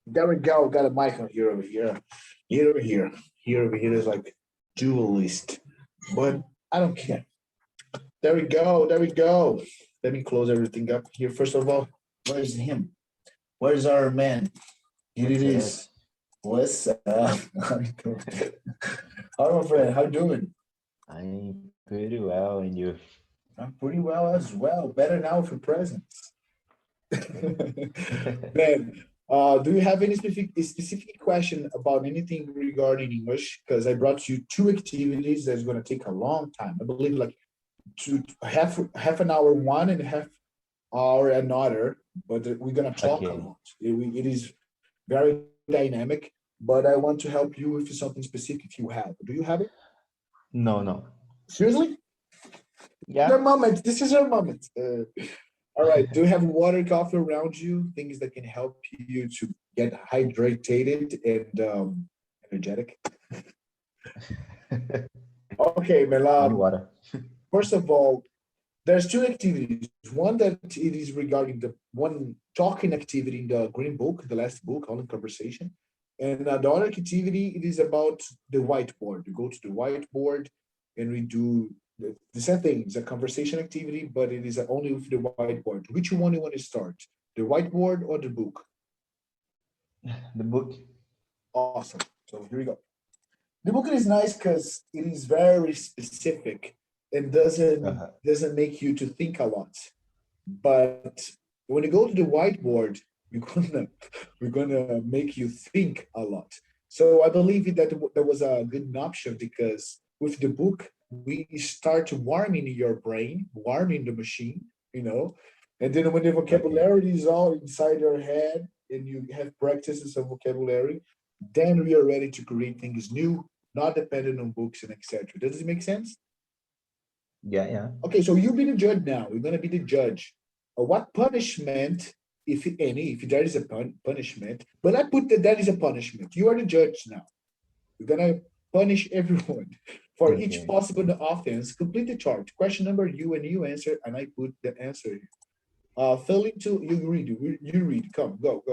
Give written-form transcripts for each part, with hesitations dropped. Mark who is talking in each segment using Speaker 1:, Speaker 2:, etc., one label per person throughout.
Speaker 1: There we go. Got a mic on here over here. Here over here. Here over here is like dualist. But I don't care. There we go. There we go. Let me close everything up here. First of all, where's him? Where's our man? Here it is. What's up? How you doing? How, my friend? How you doing?
Speaker 2: I'm pretty well, and you?
Speaker 1: I'm pretty well as well. Better now for presents. Man, do you have any specific question about anything regarding English? Because I brought you two activities that's going to take a long time. I believe like half an hour one and half hour another, but we're going to talk a lot. It is very dynamic, but I want to help you with something specific if you have. Do you have it?
Speaker 2: No.
Speaker 1: Seriously?
Speaker 2: Yeah.
Speaker 1: Your moment. This is your moment. All right. Do you have water, coffee around you? Things that can help you to get hydrated and energetic? Okay, Melam.
Speaker 2: Water.
Speaker 1: First of all, there's two activities. One that it is regarding the one talking activity in the green book, the last book, on conversation. And the other activity, it is about the whiteboard. We go to the whiteboard and we do the same thing. It's a conversation activity, but it is only with the whiteboard. Which one you want to start? The whiteboard or the book?
Speaker 2: The book.
Speaker 1: Awesome. So here we go. The book is nice because it is very specific and doesn't make you to think a lot. But when you go to the whiteboard, we're gonna make you think a lot. So I believe that was a good option because with the book, we start warming your brain, warming the machine, and then when the vocabulary is all inside your head and you have practices of vocabulary, then we are ready to create things new, not dependent on books and etc. Does it make sense?
Speaker 2: Yeah.
Speaker 1: Okay, so you be the judge now. You're gonna be the judge. What punishment, if any, if there is a punishment, but I put that is a punishment. You are the judge now. You're gonna punish everyone for each possible offense. Complete the chart. Question number you answer, and I put the answer here. Failing to you read. Come, go.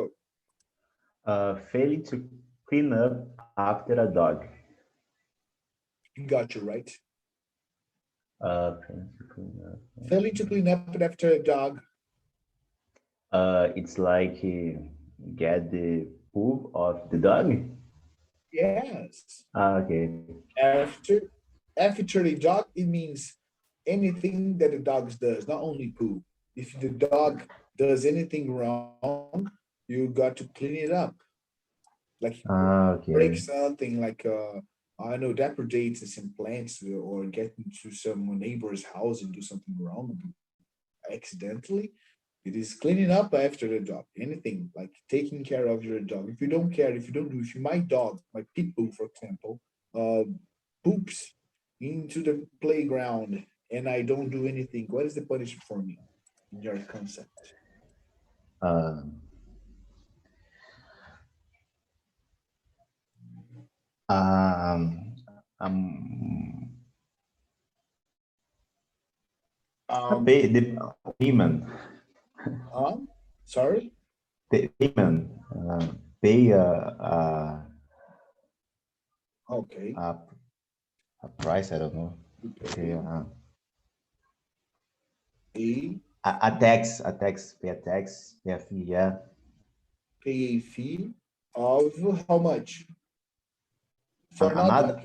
Speaker 2: Failing to clean up after a dog.
Speaker 1: Got you right.
Speaker 2: Failing
Speaker 1: to clean up after a dog.
Speaker 2: It's like get the poop of the dog.
Speaker 1: Yes.
Speaker 2: Okay.
Speaker 1: After the dog, it means anything that the dog does, not only poop. If the dog does anything wrong, you got to clean it up. Like break something, like I know, depredate some plants or get into some neighbor's house and do something wrong accidentally. It is cleaning up after the dog. Anything like taking care of your dog. If you don't care, if my dog, my pit bull, for example, poops into the playground and I don't do anything, what is the punishment for me in your concept?
Speaker 2: Pay the payment.
Speaker 1: Sorry?
Speaker 2: Payment. Pay
Speaker 1: okay.
Speaker 2: A price, I don't know. Okay, a tax, pay a tax, pay a fee, yeah.
Speaker 1: Pay a fee of how much? For not,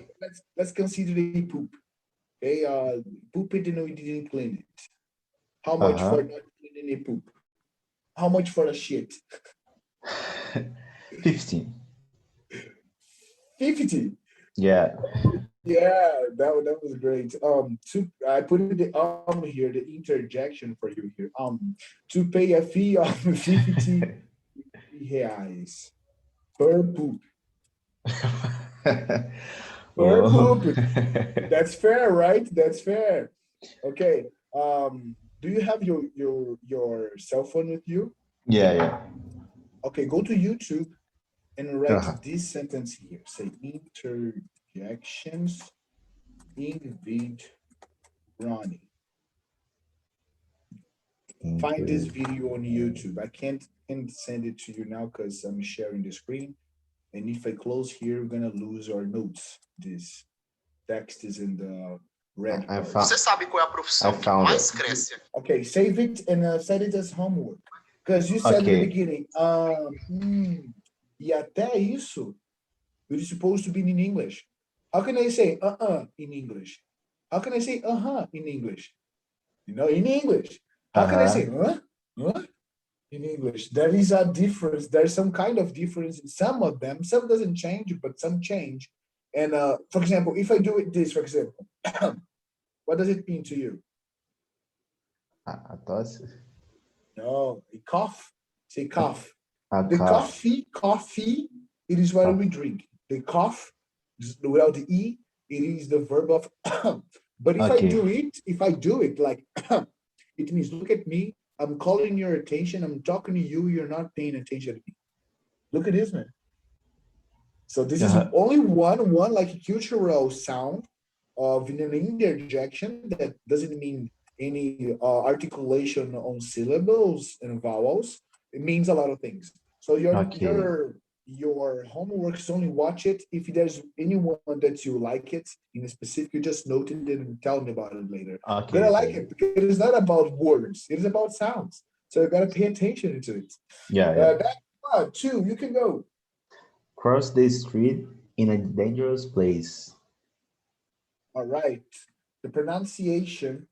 Speaker 1: let's consider a poop. Okay, poop it and we didn't clean it. How much for not cleaning a poop? How much for a shit?
Speaker 2: 50.
Speaker 1: 50?
Speaker 2: Yeah.
Speaker 1: Yeah, that was great. I put the here, the interjection for you here. To pay a fee of 50 reais per poop. Per poop. That's fair, right? That's fair. Okay. Do you have your cell phone with you?
Speaker 2: Yeah.
Speaker 1: Okay, go to YouTube and write this sentence here. Say interjections in vid Ronnie. Find this video on YouTube. I can't send it to you now because I'm sharing the screen. And if I close here, we're gonna lose our notes. This text is in the red part.
Speaker 3: Você sabe qual é a profissão que mais cresce?
Speaker 1: Okay, save it and set it as homework. Because you said in the beginning, e até isso, you're supposed to be in English. How can I say in English? How can I say in English? You know, in English. How can I say in English? There is a difference. There's some kind of difference in some of them. Some doesn't change, but some change. And for example, if I do it this, for example, what does it mean to you?
Speaker 2: A tosse?
Speaker 1: No, a cough. Say cough.
Speaker 2: The
Speaker 1: coffee, it is what we drink. The cough, without the E, it is the verb of but if I do it like it means look at me, I'm calling your attention, I'm talking to you, you're not paying attention to me. Look at this, man. So this is only one like a cultural sound of an interjection that doesn't mean any articulation on syllables and vowels. It means a lot of things. So your homework is only watch it. If there's anyone that you like it in a specific, you just note it and tell me about it later. But I like it because it's not about words, it's about sounds. So you gotta pay attention to it. That's one. Two, you can go.
Speaker 2: Cross the street in a dangerous place.
Speaker 1: All right. The pronunciation,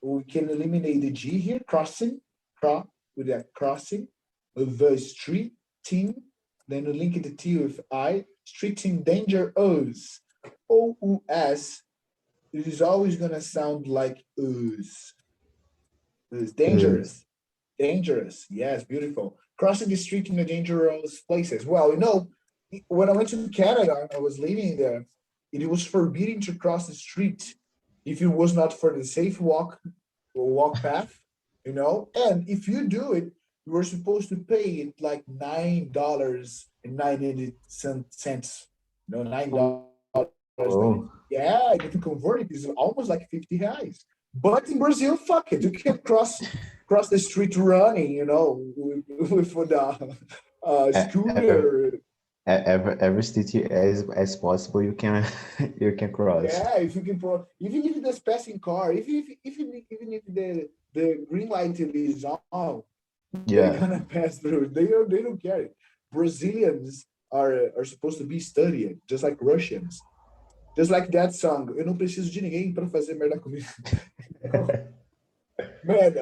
Speaker 1: we can eliminate the G here, crossing, with that crossing, the street, team. Then we link the T with I, streeting, dangerous. O-U-S, it is always going to sound like us. It's dangerous. Dangerous. Yes, beautiful. Crossing the street in the dangerous places. Well, you know, when I went to Canada, I was living there, it was forbidden to cross the street if it was not for the safe walk path, you know, and if you do it, you were supposed to pay it like $9.90, you know, $9. Yeah, if you convert it, it's almost like 50 reais. But in Brazil, fuck it, you can cross the street running, you know, with the scooter.
Speaker 2: Every city as possible you can cross.
Speaker 1: Yeah, if you can even if there's passing car, even if the green light is on, they're gonna pass through. They don't care. Brazilians are supposed to be studied, just like Russians. Just like that song. Eu não preciso de ninguém para fazer merda comigo. Man,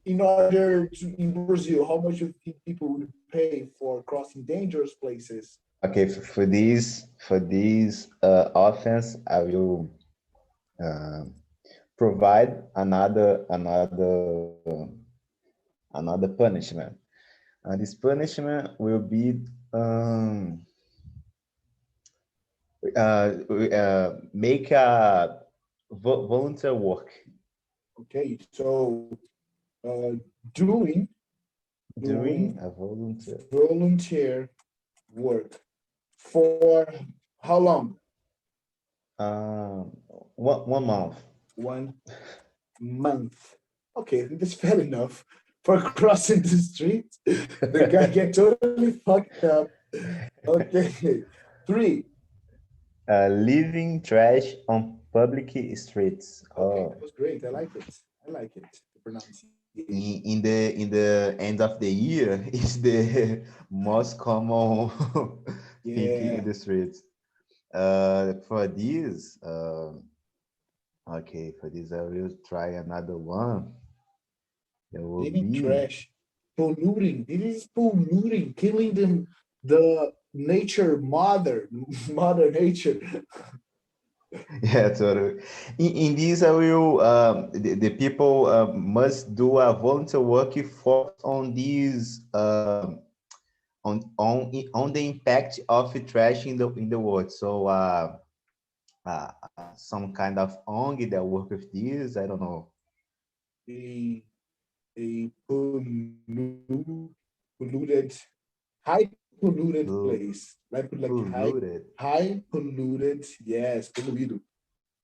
Speaker 1: in Brazil, how much you think people would pay for crossing dangerous places?
Speaker 2: Okay, for this offense, I will provide another punishment. And this punishment will be make a volunteer work.
Speaker 1: Okay, so doing
Speaker 2: a
Speaker 1: volunteer work for how long?
Speaker 2: 1 month.
Speaker 1: 1 month. Okay, that's fair enough for crossing the street. The guy get totally fucked up. Okay. 3.
Speaker 2: Leaving trash on public streets.
Speaker 1: Okay, that was great. I like it. The pronunciation.
Speaker 2: In the end of the year is the most common thing in the streets. For this, okay, for this I will try another one.
Speaker 1: Leaving trash, polluting. It is polluting, killing the nature, mother nature.
Speaker 2: Yeah, totally. In this, I will. The people must do a volunteer work focus on these on the impact of trash in the world. So some kind of ONG that work with this. I don't know.
Speaker 1: A polluted, high polluted place. Like
Speaker 2: polluted.
Speaker 1: High polluted, yes, poluído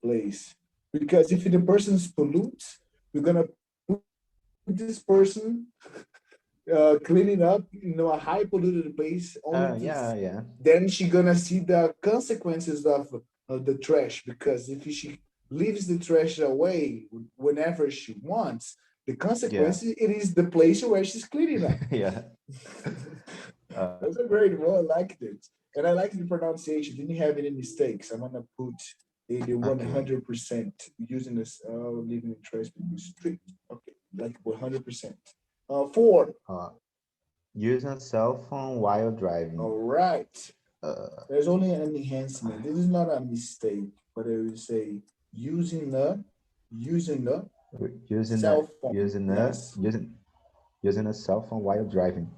Speaker 1: place. Because if the person's pollutes, we're gonna this person cleaning up, a high polluted place. Then she gonna see the consequences of the trash, because if she leaves the trash away whenever she wants, the consequences it is the place where she's cleaning up. That's a great one. I liked it, and I like the pronunciation. Didn't have any mistakes. I'm gonna put the 100% using this living in trash street. Okay, like 100%. 4.
Speaker 2: Using a cell phone while driving.
Speaker 1: All right. There's only an enhancement. This is not a mistake, but I will say using a cell phone.
Speaker 2: Using a cell phone while driving.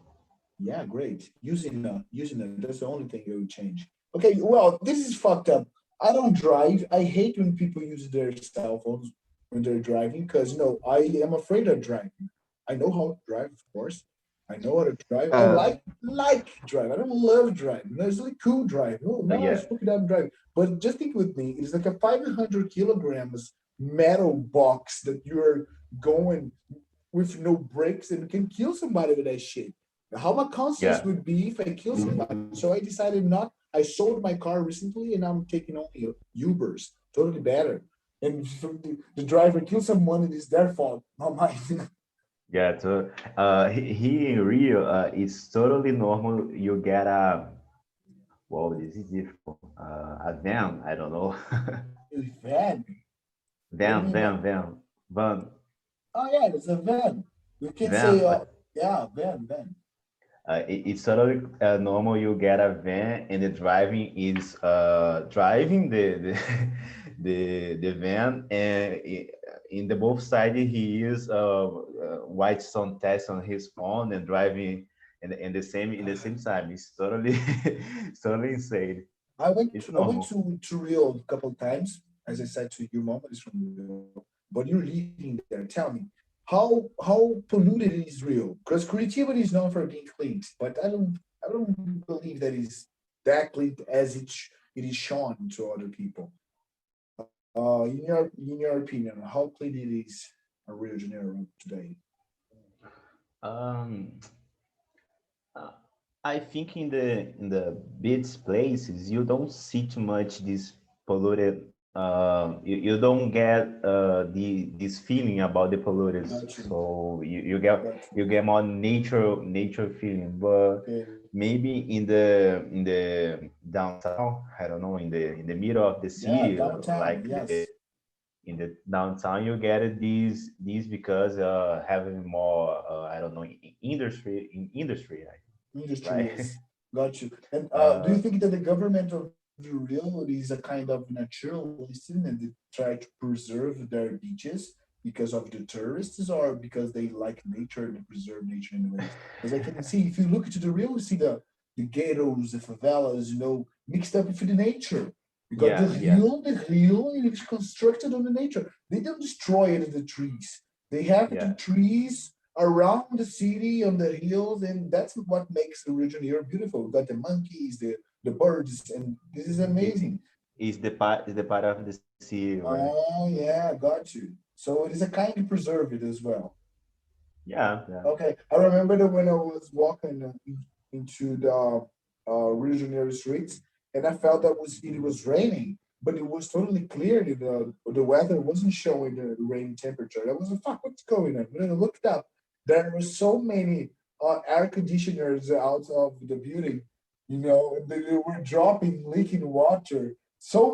Speaker 1: Yeah, great. Using a. That's the only thing you would change. Okay, well, this is fucked up. I don't drive. I hate when people use their cell phones when they're driving, because I am afraid of driving. I know how to drive, of course. I know how to drive. I like driving. I don't love driving. It's like cool driving. Oh, no, it's fucking up driving. But just think with me, it's like a 500 kilograms metal box that you're going with no brakes and can kill somebody with that shit. How my conscience would be if I kill somebody. So I decided not. I sold my car recently, and I'm taking only Ubers. Totally better. And if the driver kills someone, it is their fault, not mine.
Speaker 2: Yeah, so here in Rio, it's totally normal. You get this is difficult. A van, I don't know.
Speaker 1: Van?
Speaker 2: Van.
Speaker 1: Oh yeah, it's a van. You can say, van.
Speaker 2: It's totally normal. You get a van, and the driving is driving the the van, and in the both side he is white some text on his phone and driving in the same time. It's totally totally insane.
Speaker 1: I went to Rio a couple of times, as I said to you, Mom, is from Rio. But you're living there. Tell me, how polluted is Rio? Because creativity is known for being clean, but I don't believe that is that clean as it is shown to other people. In your opinion, how clean it is in Rio de Janeiro today?
Speaker 2: I think in the beach places you don't see too much this polluted. You don't get this feeling about the polluted, so you get more nature feeling. But maybe in the downtown, I don't know, in the middle of the city,
Speaker 1: downtown,
Speaker 2: in the downtown, you get these because having more I don't know, industry.
Speaker 1: Right? Yes. Got you. And do you think that the government of Rio is a kind of naturalist and they try to preserve their beaches because of the tourists, or because they like nature and preserve nature anyways? Because I can see, if you look into the Rio, you see the ghettos, the favelas, mixed up with the nature. You got the hill, and it's constructed on the nature. They don't destroy it in the trees. They have the trees around the city on the hills, and that's what makes the region here beautiful. You got the monkeys, the birds, and this is amazing.
Speaker 2: Is the part of the city, right?
Speaker 1: Oh yeah, got you. So it is a kind of preserve it as well.
Speaker 2: Yeah.
Speaker 1: Okay, I remember that when I was walking into the Rio de Janeiro streets, and I felt that it was raining, but it was totally clear. The weather wasn't showing the rain temperature. I was like, fuck, what's going on? When I looked up, there were so many air conditioners out of the building, they were dropping, leaking water. So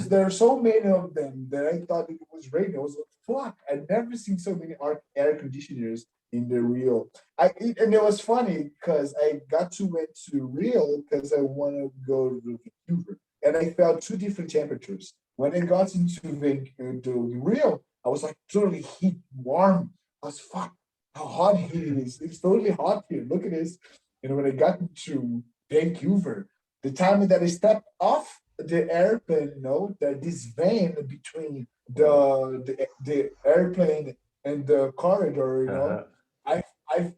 Speaker 1: there are so many of them that I thought it was raining. I was like, fuck, I've never seen so many air conditioners in the Rio. And it was funny because I went to Rio because I want to go to Vancouver, and I felt two different temperatures. When I got into Rio, I was like totally warm. I was fuck. How hot it is. It's totally hot here. Look at this. When I got to Vancouver, the time that I stepped off the airplane, that this van between the airplane and the corridor, I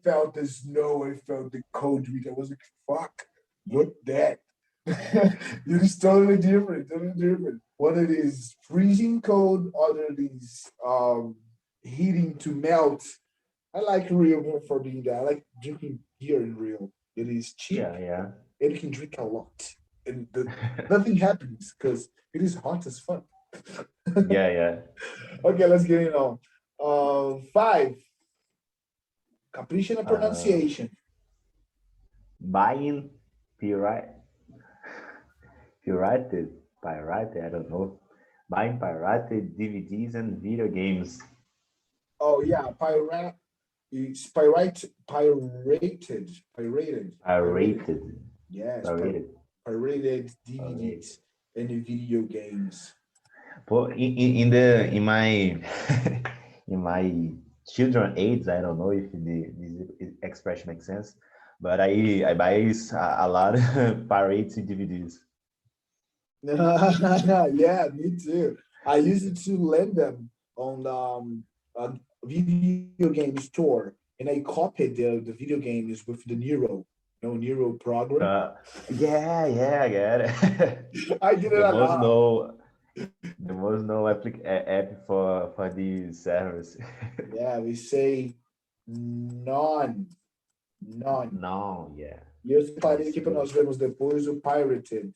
Speaker 1: felt the snow, I felt the cold wind. I was like, fuck, look that. It is totally different. One of these freezing cold, other these heating to melt. I like Rio for being that. I like drinking beer in Rio. It is cheap.
Speaker 2: Yeah.
Speaker 1: And you can drink a lot. And nothing happens because it is hot as fuck.
Speaker 2: Yeah.
Speaker 1: Okay, let's get it on. 5. Capricho na
Speaker 2: Uh,
Speaker 1: pronunciation.
Speaker 2: Buying pirated, I don't know. Buying pirated DVDs and video games.
Speaker 1: Oh yeah, pirated. Yes, pirated DVDs and video games.
Speaker 2: But in my in my children age, I don't know if this expression makes sense, but I buy a lot of pirated DVDs.
Speaker 1: Yeah, me too. I used to lend them on a video game store, and I copied the video games with the Nero program.
Speaker 2: Yeah, I get it.
Speaker 1: I did it a lot.
Speaker 2: The most known app for these servers.
Speaker 1: Yeah, we say none.
Speaker 2: Não, yeah.
Speaker 1: E eu separei aqui para nós vermos depois o pirated,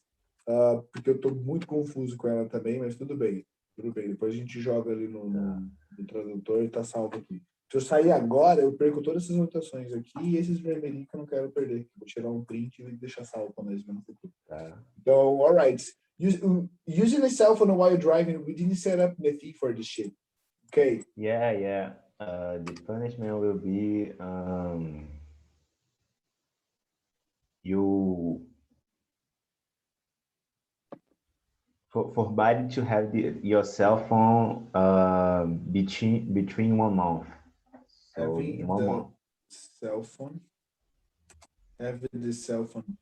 Speaker 1: porque eu estou muito confuso com ela também, mas tudo bem. Depois a gente joga ali no tradutor e tá salvo aqui. Se eu sair agora, eu perco todas essas anotações aqui e esses vermelhinhos que eu não quero perder. Vou tirar um print e deixar salvo para nós no futuro. Então, alright. Using a cell phone while driving, we didn't set up the fee for this shit. Okay.
Speaker 2: Yeah. The punishment will be you forbidden to have your cell phone between 1 month. So
Speaker 1: having the cell phone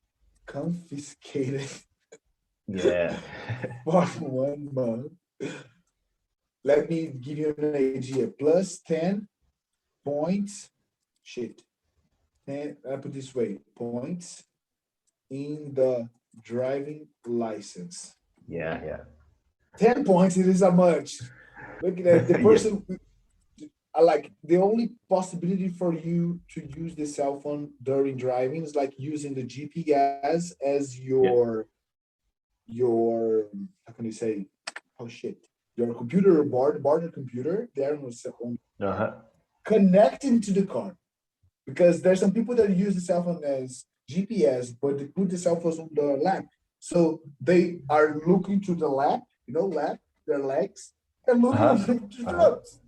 Speaker 1: confiscated.
Speaker 2: Yeah.
Speaker 1: For 1 month. Let me give you an idea. Plus 10 points. Shit. And I put this way. Points in the driving license.
Speaker 2: Yeah.
Speaker 1: 10 points, it is a much. Look at that. The person, like, the only possibility for you to use the cell phone during driving is like using the GPS as your how can you say? Oh shit. Your computer border computer there on the cell phone. Connecting to the car. Because there's some people that use the cell phone as GPS, but they put the cell phones on the lap. So they are looking to the lap, their legs, and looking to the drugs.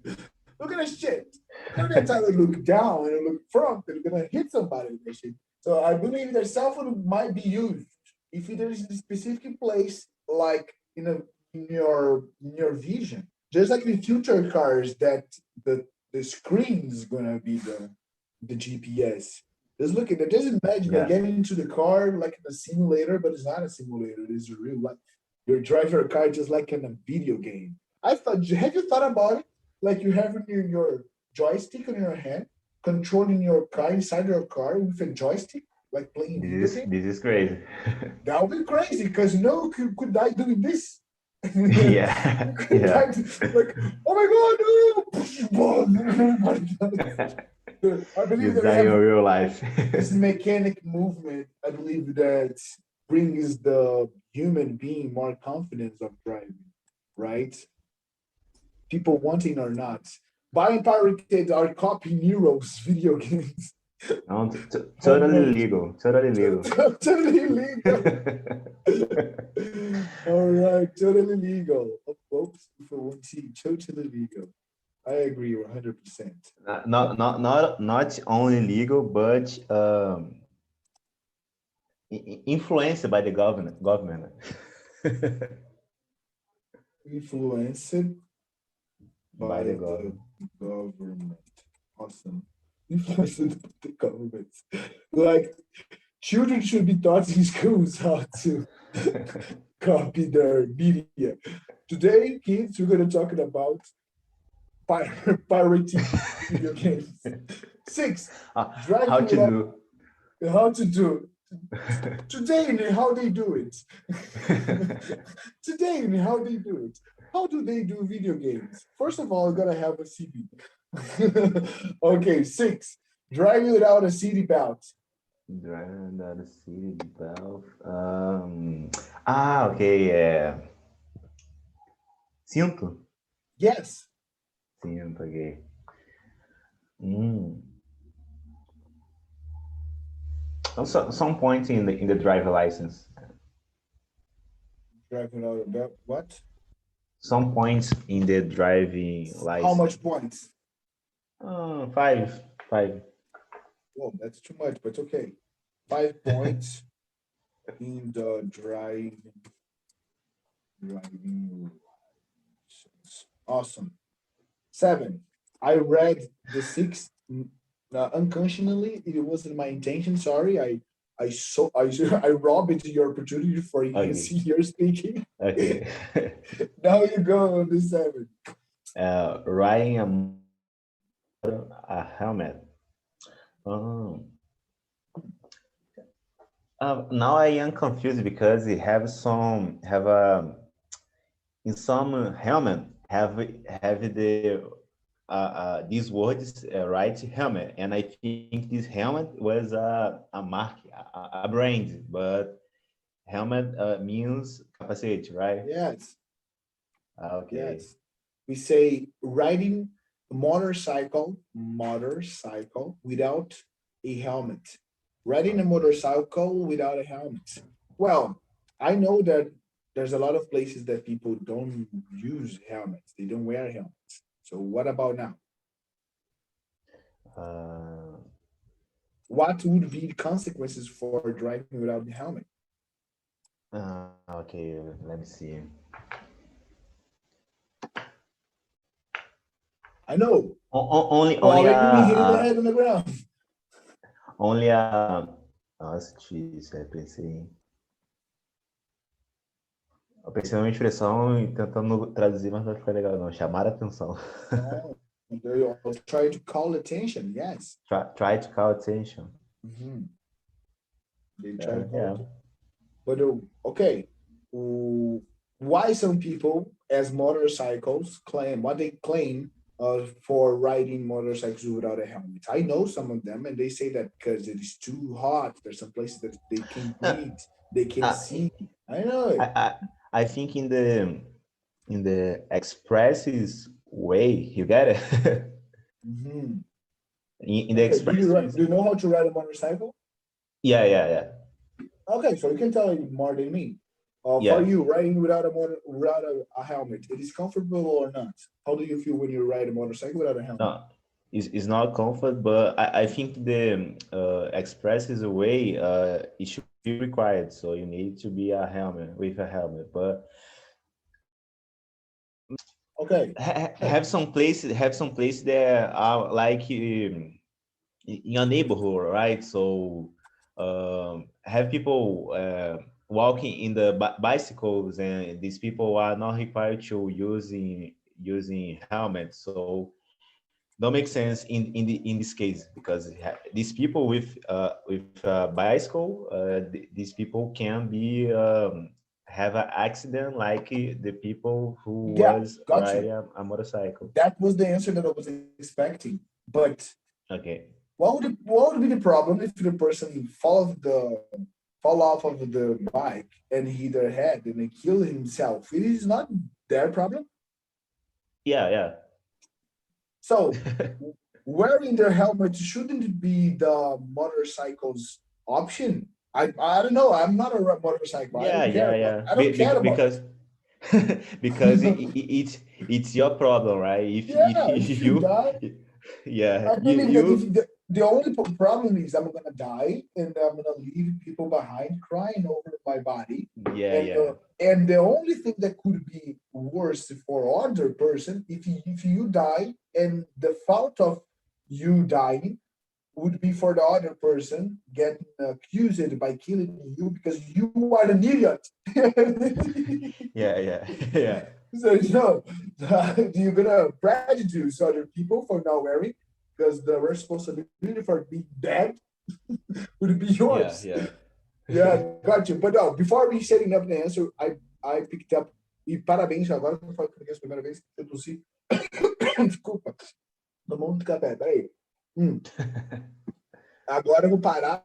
Speaker 1: Look at that shit. Every time they look down and look front, they're gonna hit somebody with that shit. So I believe their cell phone might be used if there is a specific place, like in your vision. Just like in future cars, that the screen is gonna be the GPS. Just look at it. Just imagine getting into the car like in a simulator, but it's not a simulator. It is real life. You're driving your car just like in a video game. Have you thought about it? Like you have your joystick on your hand, controlling your car inside your car with a joystick, like playing video game?
Speaker 2: This is crazy.
Speaker 1: That would be crazy because you could die doing this.
Speaker 2: Yeah.
Speaker 1: Like, oh my god, no! I believe that
Speaker 2: in real life.
Speaker 1: This mechanic movement, I believe that brings the human being more confidence of driving, right? People wanting or not. Buying pirated or copying Nero's video games.
Speaker 2: No, totally legal. Totally legal.
Speaker 1: All right, totally legal. Folks, totally legal. I agree 100%.
Speaker 2: Not only legal, but influenced by the government.
Speaker 1: Influenced by the government. Awesome. Influenced by the government. Like, children should be taught in schools how to copy their media. Today, kids, we're going to talk about pirating video games. 6.
Speaker 2: How to do.
Speaker 1: Today, how they do it. Today, how they do it. How do they do video games? First of all, you gotta have a CD. Okay, 6. Driving without a seat belt.
Speaker 2: Driving without a seat belt. Okay. Cinto?
Speaker 1: Yes.
Speaker 2: Cinto, okay. Also, some points in the driver license.
Speaker 1: Driving without a belt. What?
Speaker 2: Some points in the driving license.
Speaker 1: How much points?
Speaker 2: 5.
Speaker 1: Whoa, that's too much, but okay. 5 points in the driving. Awesome. 7. I read the 6 unconsciously. It wasn't my intention. Sorry. I robbed your opportunity for you to see your speaking.
Speaker 2: Okay.
Speaker 1: Now you go on the 7.
Speaker 2: Riding a helmet. Now I am confused because it have in some helmet have the these words right, helmet, and I think this helmet was a mark, a brand, but helmet means capacete, right?
Speaker 1: Yes.
Speaker 2: Okay.
Speaker 1: Yes. We say riding motorcycle without a helmet. Riding a motorcycle without a helmet. Well, I know that there's a lot of places that people don't use helmets. They don't wear helmets. So what about now? What would be the consequences for driving without the helmet?
Speaker 2: Okay, let me see.
Speaker 1: I know.
Speaker 2: Only
Speaker 1: hitting the head on the ground.
Speaker 2: Only nossa, difícil, eu pensei numa expressão e tentando traduzir, mas não vai ficar legal não. Chamar a atenção.
Speaker 1: Try to call attention, yes.
Speaker 2: Try to call attention.
Speaker 1: They try to call But okay, why some people as motorcycles claim what they claim for riding motorcycles without a helmet? I know some of them, and they say that because it is too hot. There's some places that they can't breathe, they can't see. I know it.
Speaker 2: I think in the expresses way, you get it. In the express.
Speaker 1: Do you know how to ride a motorcycle?
Speaker 2: Yeah.
Speaker 1: Okay, so you can tell me more than me. For you, riding without a helmet, it is comfortable or not? How do you feel when you ride a motorcycle without a helmet?
Speaker 2: No, it's not comfort, but I think the express is a way it should be required. So you need to be with a helmet. But
Speaker 1: okay,
Speaker 2: have some places that are like in your neighborhood, right? So have people walking in the bicycles, and these people are not required to using helmets. So don't make sense in this case, because these people with bicycle, these people can be have an accident like the people who was riding a motorcycle.
Speaker 1: That was the answer that I was expecting. But
Speaker 2: okay,
Speaker 1: what would be the problem if the person fall off of the bike and hit their head and kill himself? It is not their problem.
Speaker 2: Yeah.
Speaker 1: So wearing their helmet shouldn't be the motorcycle's option. I don't know. I'm not a motorcycle.
Speaker 2: Yeah.
Speaker 1: I don't care
Speaker 2: because because it's your problem, right? If you
Speaker 1: die, I believe that the only problem is I'm gonna die and I'm gonna leave people behind crying over my body. And the only thing that could be worse for other person if you die, and the fault of you dying would be for the other person getting accused by killing you because you are an idiot.
Speaker 2: yeah.
Speaker 1: So you're gonna prejudice other people for not wearing, because the responsibility for being dead would be yours. Yeah, got you. But no, before we setting up the answer, I picked up. E parabéns, agora que eu falo português a primeira vez, eu tossi. Desculpa. No mundo do café, peraí. Agora eu vou parar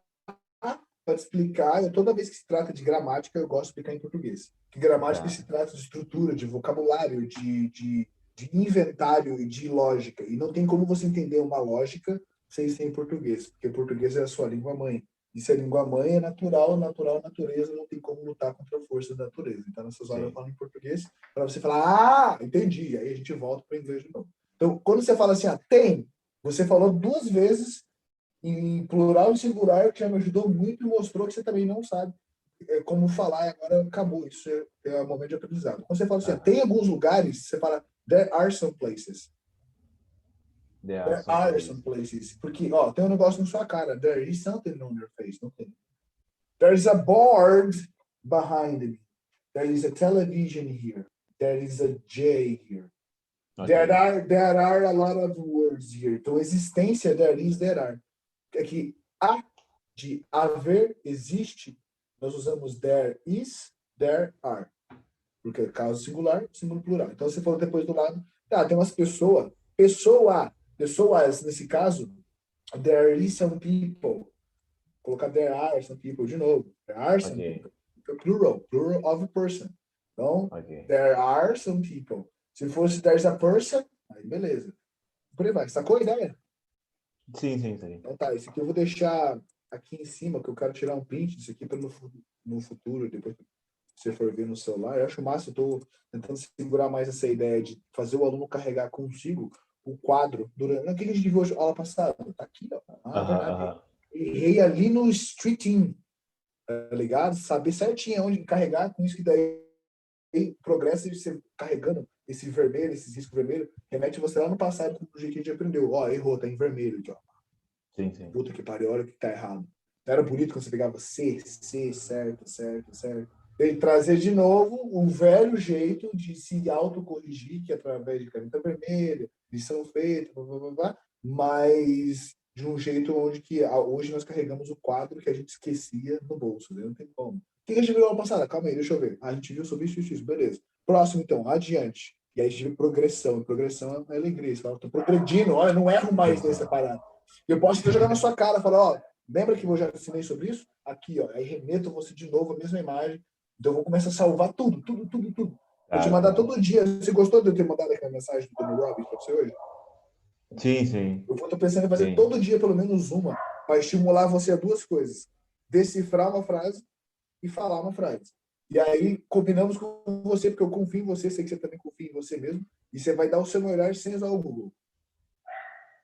Speaker 1: para te explicar. Toda vez que se trata de gramática, eu gosto de explicar em português. Que gramática se trata de estrutura, de vocabulário, de inventário e de lógica. E não tem como você entender uma lógica sem ser em português, porque português é a sua língua mãe. E se a língua mãe é natural, natureza, não tem como lutar contra a força da natureza. Então, nessas horas eu falo em português para você falar, entendi. Aí a gente volta para o inglês de novo. Então, quando você fala assim, tem, você falou 2 vezes em plural e singular, que já me ajudou muito e mostrou que você também não sabe como falar, e agora acabou. Isso é um momento de aprendizado. Quando você fala assim, tem alguns lugares, você fala, there are some places. There are some places. Porque, tem um negócio na sua cara. There is something on your face. Não tem. There is a board behind me. There is a television here. There is a J here. Okay. There are a lot of words here. Então, existência, there is, there are. É que de haver, existe, nós usamos there is, there are. Porque é caso singular, símbolo plural. Então, você falou depois do lado, tem umas pessoas, nesse caso, there is some people. Colocar there are some people de novo. There are some people. Plural of a person. Então, there are some people. Se fosse there's a person, aí beleza. Por aí vai. Sacou a ideia?
Speaker 2: Sim.
Speaker 1: Então tá, esse aqui eu vou deixar aqui em cima, que eu quero tirar um print disso aqui para no futuro, depois que você for ver no celular. Eu acho massa, eu tô tentando segurar mais essa ideia de fazer o aluno carregar consigo o quadro durante... O que a gente viu hoje, aula passada? Tá aqui, ó. Verdade. Errei ali no streeting, tá ligado? Saber certinho onde carregar, com isso que daí progresso de você carregando esse vermelho, esses riscos vermelhos, remete você lá no passado com o jeito que a gente aprendeu. Errou, tá em vermelho aqui, ó.
Speaker 2: Sim.
Speaker 1: Puta que pariu, olha o que tá errado. Não era bonito quando você pegava C, certo. E trazer de novo um velho jeito de se autocorrigir, que é através de caneta vermelha, lição feita, mas de um jeito onde que hoje nós carregamos o quadro que a gente esquecia no bolso, né? Não tem como. O que a gente viu ano passado? Calma aí, deixa eu ver. A gente viu sobre isso, beleza. Próximo, então, adiante. E aí a gente viu progressão. Progressão é alegria. Você fala, tô progredindo, olha, não erro mais nessa parada. Eu posso até jogar na sua cara, falar, lembra que eu já ensinei sobre isso? Aqui, ó, aí remeto você de novo a mesma imagem. Então eu vou começar a salvar tudo. Vou te mandar todo dia. Você gostou de eu ter mandado aquela mensagem do Tony Robbins para você hoje?
Speaker 2: Sim.
Speaker 1: Eu tô pensando em fazer todo dia pelo menos uma, para estimular você a 2 coisas: decifrar uma frase e falar uma frase. E aí combinamos com você, porque eu confio em você, sei que você também confia em você mesmo, e você vai dar o seu melhor sem usar o Google.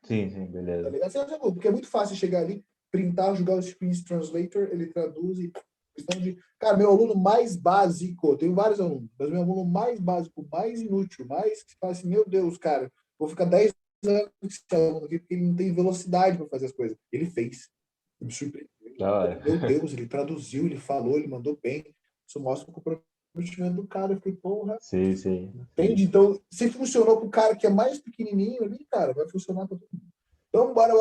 Speaker 2: Sim, beleza.
Speaker 1: Tá ligado? Sem usar o Google, porque é muito fácil chegar ali, printar, jogar o Speech Translator, ele traduz e questão de... Cara, meu aluno mais básico, tenho vários alunos, mas meu aluno mais básico, mais inútil, mais que fala assim, meu Deus, cara, vou ficar 10 anos com esse aluno aqui, porque ele não tem velocidade para fazer as coisas. Ele fez. Me surpreendeu. Meu Deus, ele traduziu, ele falou, ele mandou bem. Isso mostra o comprometimento do cara. Eu fiquei, porra.
Speaker 2: Sim.
Speaker 1: Entende? Então, se funcionou com o cara que é mais pequenininho ali, cara, vai funcionar para todo mundo. Então, bora.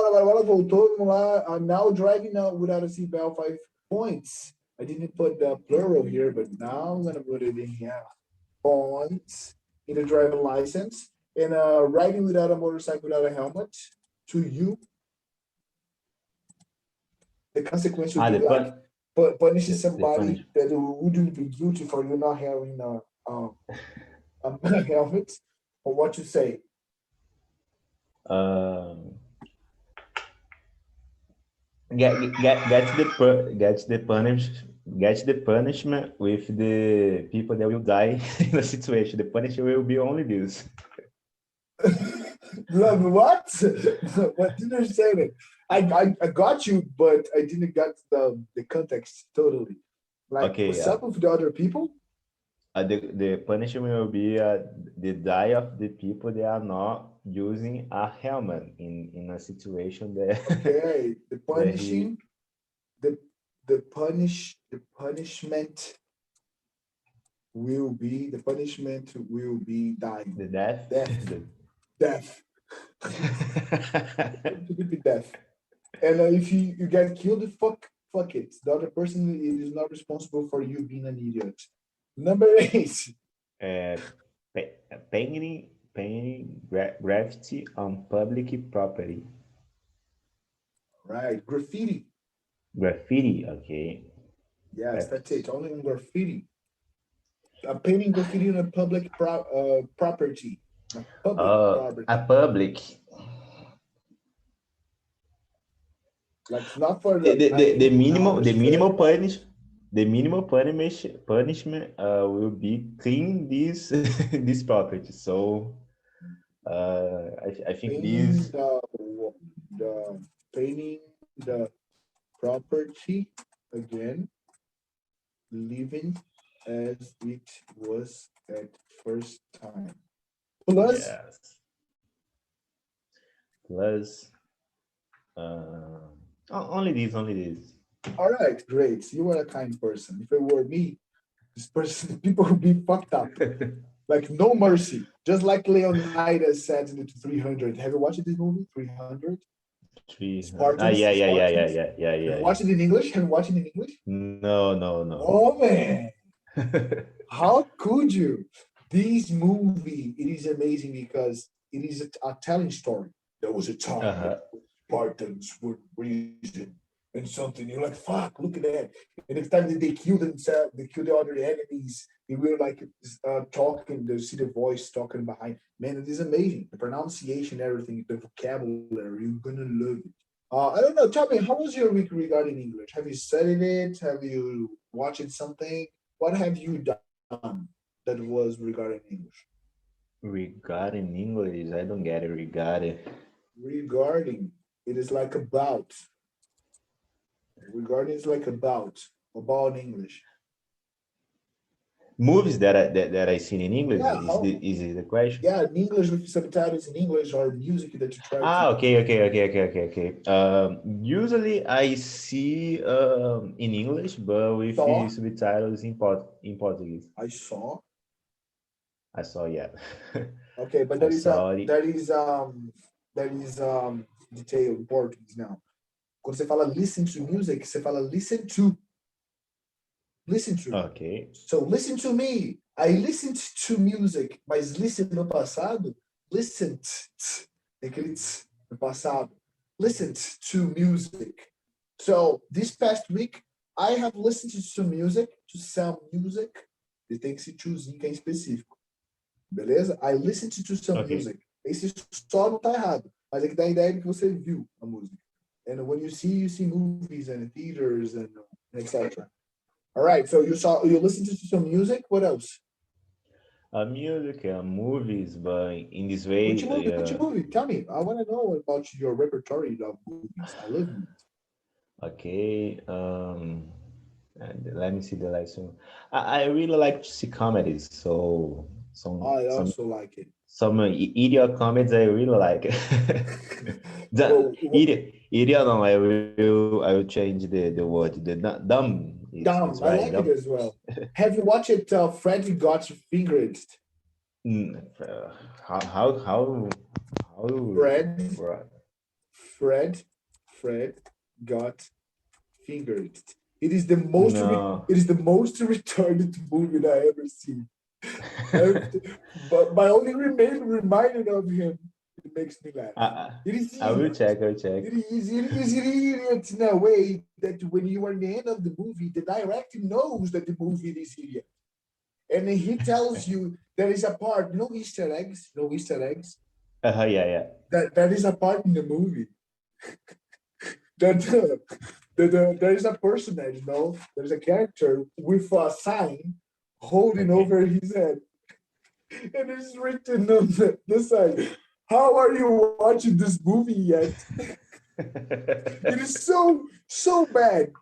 Speaker 1: Voltou, vamos lá. I'm now driving out without a seatbelt 5 points. I didn't put the plural here, but now I'm going to put it in here. Points in the driving license. And riding without a motorcycle without a helmet. To you, the consequence would be like punish somebody that wouldn't be guilty for you not having a helmet. Or what you say?
Speaker 2: Get the punishment with the people that will die in the situation. The punishment will be only this.
Speaker 1: What? What did you say that? I got you, but I didn't get the context totally. Like, what's up with the other people?
Speaker 2: The punishment will be the die of the people that are not using a helmet in a situation that.
Speaker 1: Okay, the punishing, the punishment will be dying.
Speaker 2: The death.
Speaker 1: Death. To be death. And if you get killed, fuck it. The other person is not responsible for you being an idiot. Number 8.
Speaker 2: painting graffiti on public property.
Speaker 1: Right, graffiti.
Speaker 2: Graffiti, okay.
Speaker 1: Yes, that's it. Only in graffiti. Painting graffiti on a public property.
Speaker 2: A public.
Speaker 1: Like not for
Speaker 2: The minimal punishment will be clean this this property. So I think
Speaker 1: painting the painting the property again, living as it was at first time. Plus,
Speaker 2: yes. Plus only this.
Speaker 1: All right, great. You are a kind person. If it were me, this person, people would be fucked up. Like no mercy. Just like Leonidas said in the 300. Have you watched this movie, 300? Spartans.
Speaker 2: Yeah.
Speaker 1: Watch it in English? Have you watched it in English?
Speaker 2: No.
Speaker 1: Oh man. How could you? This movie, it is amazing because it is a telling story. There was a time Spartans were reason and something. You're like, fuck, look at that. And every time that they kill themselves, they kill the other enemies, they will like talking, they see the voice talking behind. Man, it is amazing. The pronunciation, everything, the vocabulary, you're gonna love it. I don't know. Tell me, how was your week regarding English? Have you studied it? Have you watched something? What have you done that was regarding English?
Speaker 2: Regarding English, I don't get it.
Speaker 1: Regarding, it is like about. Regarding is like about English.
Speaker 2: Movies that I seen in English is it the question?
Speaker 1: Yeah, in English with subtitles in English or music that you try to.
Speaker 2: Okay. Usually I see in English, but with subtitles in Portuguese.
Speaker 1: I saw,
Speaker 2: yeah.
Speaker 1: Okay, but that is detail in Portuguese now. Quando você fala listen to music, você fala listen to. Listen to.
Speaker 2: Okay.
Speaker 1: So listen to me. I listened to music, mas listen no passado, listened, aquele no passado. Listened to music. So this past week, I have listened to some music. E tem que se tiozinho que é específico. Beleza? I listened to some music. Esse só não tá errado, mas é que dá a ideia de que você viu a música. And when you see movies and theaters and etc. All right, so you listened to some music. What else?
Speaker 2: Music, movies, but in this way.
Speaker 1: Which movie? Tell me. I want to know about your repertoire of movies. I love movies.
Speaker 2: Okay. And let me see the last one. I really like to see comedies. So
Speaker 1: I also like it.
Speaker 2: Some idiot comedies I really like. Idiot, no, I will change the word. The dumb.
Speaker 1: Dumb. I like it as well. Have you watched it? Fred Got Fingered.
Speaker 2: How?
Speaker 1: Fred got fingered. It is the most. It is the most retarded movie that I ever seen. But by only reminding of him, it makes me laugh. It is.
Speaker 2: I will check.
Speaker 1: It is idiot in a way that when you are in the end of the movie, the director knows that the movie is idiot, and then he tells you there is a part. No Easter eggs.
Speaker 2: Yeah.
Speaker 1: That is a part in the movie. that there is a personage. No, there is a character with a sign holding over his head, and it's written on the side. How are you watching this movie yet? It is so bad,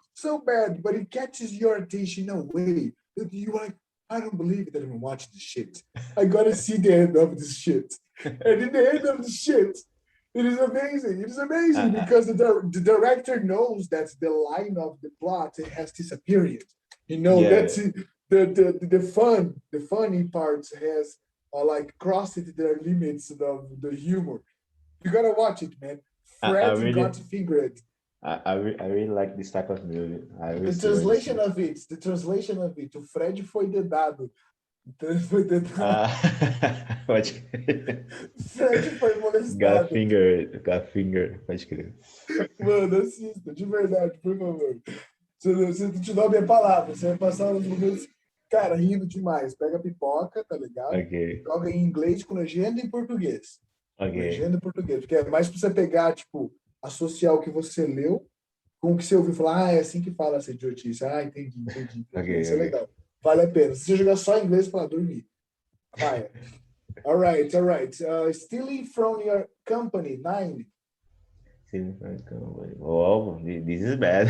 Speaker 1: but it catches your attention in a way that you are like, I don't believe it that I'm watching this shit. I gotta see the end of this shit. And in the end of the shit, it is amazing. It is amazing because the director knows that the line of the plot has disappeared. You know, that's the funny parts has like crossed their limits of the humor. You gotta watch it, man. Fred got fingered.
Speaker 2: I really like this type of movie.
Speaker 1: The translation of it, o Fred foi dedado. Então, foi tentado.
Speaker 2: Pode crer.
Speaker 1: Fred foi molestado.
Speaker 2: Pode crer.
Speaker 1: Mano, assista, de verdade, por favor. Você te dou a minha palavra, você vai passar uns momentos, cara, rindo demais. Pega a pipoca, tá ligado?
Speaker 2: Ok,
Speaker 1: Joga em inglês com legenda em português.
Speaker 2: ok.
Speaker 1: Legenda em português. Porque é mais pra você pegar, tipo, associar o que você leu com o que você ouviu. Falar, é assim que fala essa idiotice. Entendi.
Speaker 2: Ok,
Speaker 1: Isso é
Speaker 2: ok.
Speaker 1: legal. Vale a pena. Se você jogar só em inglês, para dormir. Vai. All right. Stealing from your company, 9.
Speaker 2: Oh, this is bad.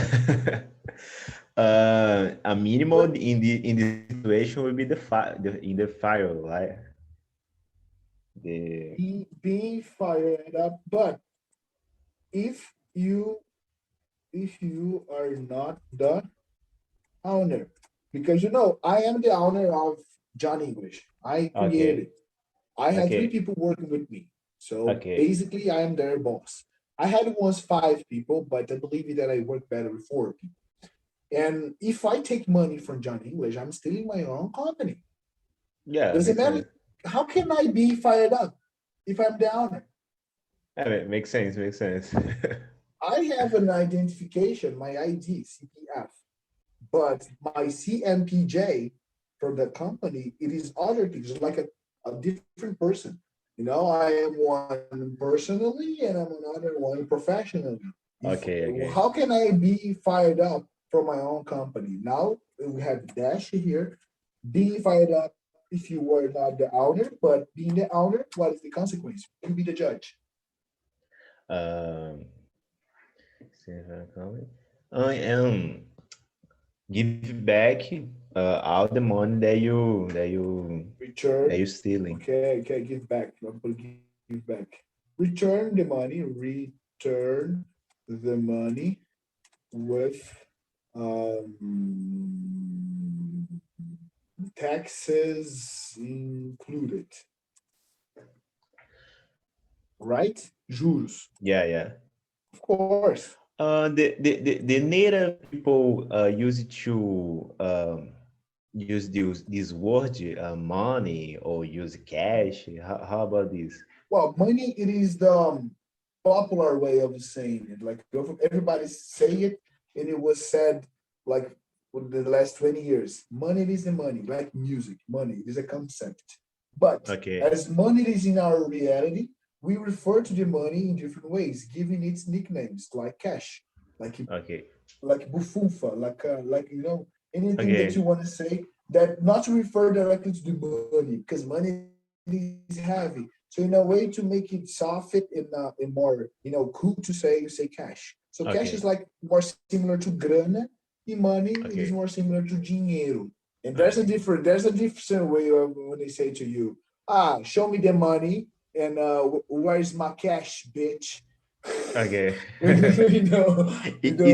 Speaker 2: A minimal in this situation will be in the file, right?
Speaker 1: Being fired up, but if you are not the owner, because I am the owner of John English. I created
Speaker 2: Okay,
Speaker 1: it. I had 3
Speaker 2: okay,
Speaker 1: people working with me, so
Speaker 2: okay,
Speaker 1: basically I am their boss. I had once 5 people, but I believe that I work better with 4 people. And if I take money from John English, I'm stealing my own company.
Speaker 2: yeah,
Speaker 1: Does it
Speaker 2: makes
Speaker 1: matter?
Speaker 2: sense.
Speaker 1: How can I be fired up if I'm the owner?
Speaker 2: Yeah, makes sense.
Speaker 1: I have an identification, my ID, CPF, but my CMPJ for the company, it is other things, like a different person. I am one personally and I'm another one professionally.
Speaker 2: Okay.
Speaker 1: How can I be fired up from my own company? Now we have dash here, being fired up if you were not the owner, but being the owner, what is the consequence? You be the judge.
Speaker 2: Um, um, give back all the money that
Speaker 1: Return.
Speaker 2: you stealing.
Speaker 1: Okay, give back. Give back. Return the money. Return the money with taxes included. Right? Juros.
Speaker 2: Yeah.
Speaker 1: Of course.
Speaker 2: The native people use to use this word money or use cash. How about this?
Speaker 1: Well, money, it is the popular way of saying it. Like everybody say it, and it was said like for the last 20 years. Money is the money, like music. Money it is a concept. But
Speaker 2: Okay.
Speaker 1: as money is in our reality, we refer to the money in different ways, giving its nicknames like cash, like
Speaker 2: Okay.
Speaker 1: bufunfa, like anything that you
Speaker 2: Okay.
Speaker 1: want to say that not to refer directly to the money because money is heavy. So in a way to make it soft and more cool to say, you say cash. So cash is
Speaker 2: Okay.
Speaker 1: like more similar to grana, and money it is
Speaker 2: Okay.
Speaker 1: more similar to dinheiro. And
Speaker 2: Okay.
Speaker 1: there's a different way of when they say to you, show me the money and where's my cash, bitch?
Speaker 2: Okay.
Speaker 1: you know, you know,